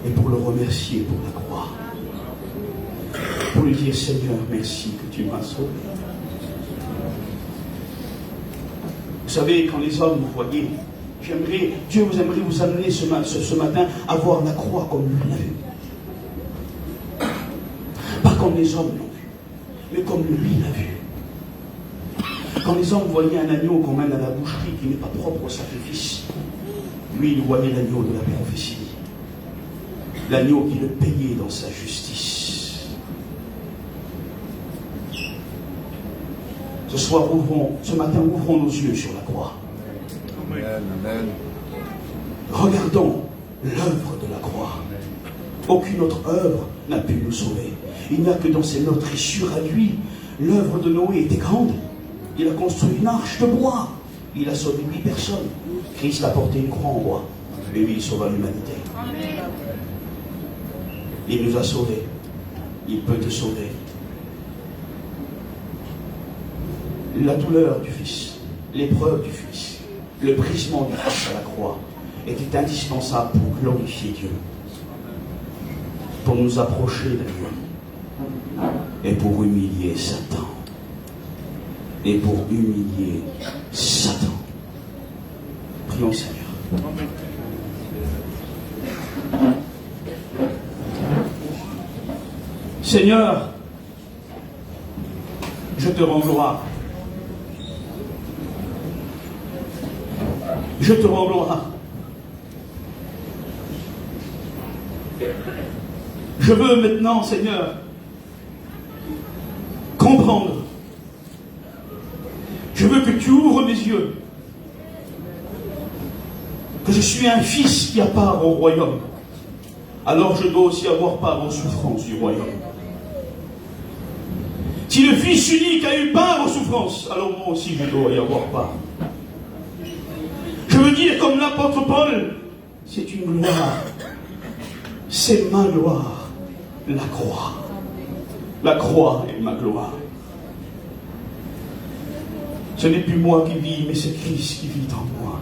[SPEAKER 9] et pour le remercier pour la croix, pour lui dire, Seigneur, merci que tu m'as sauvé. Vous savez, quand les hommes vous voyez, Dieu vous aimerait vous amener ce matin à voir la croix comme lui l'a vu. Pas comme les hommes l'ont vu, mais comme lui l'a vu. Quand les hommes voyaient un agneau qu'on mène à la boucherie qui n'est pas propre au sacrifice, lui, il voyait l'agneau de la prophétie. L'agneau qui le payait dans sa justice. Ce matin, ouvrons nos yeux sur la croix.
[SPEAKER 10] Amen.
[SPEAKER 9] Regardons l'œuvre de la croix. Aucune autre œuvre n'a pu nous sauver. Il n'y a que dans ces meurtrissures à lui. L'œuvre de Noé était grande. Il a construit une arche de bois. Il a sauvé 8 personnes. Christ a porté une croix en bois. Et lui, il sauva l'humanité. Il nous a sauvés. Il peut te sauver. La douleur du Fils, l'épreuve du Fils, le brisement du Fils à la croix était indispensable pour glorifier Dieu, pour nous approcher de Dieu et pour humilier Satan. Et pour humilier Satan. Prions Seigneur. Seigneur, je te rends gloire. Je te rends gloire. Je veux maintenant, Seigneur, comprendre. Je veux que tu ouvres mes yeux. Que je suis un fils qui a part au royaume. Alors je dois aussi avoir part aux souffrances du royaume. Si le Fils unique a eu part aux souffrances, alors moi aussi je dois y avoir part. Je veux dire comme l'apôtre Paul, c'est une gloire. C'est ma gloire, la croix. La croix est ma gloire. Ce n'est plus moi qui vis, mais c'est Christ qui vit en moi.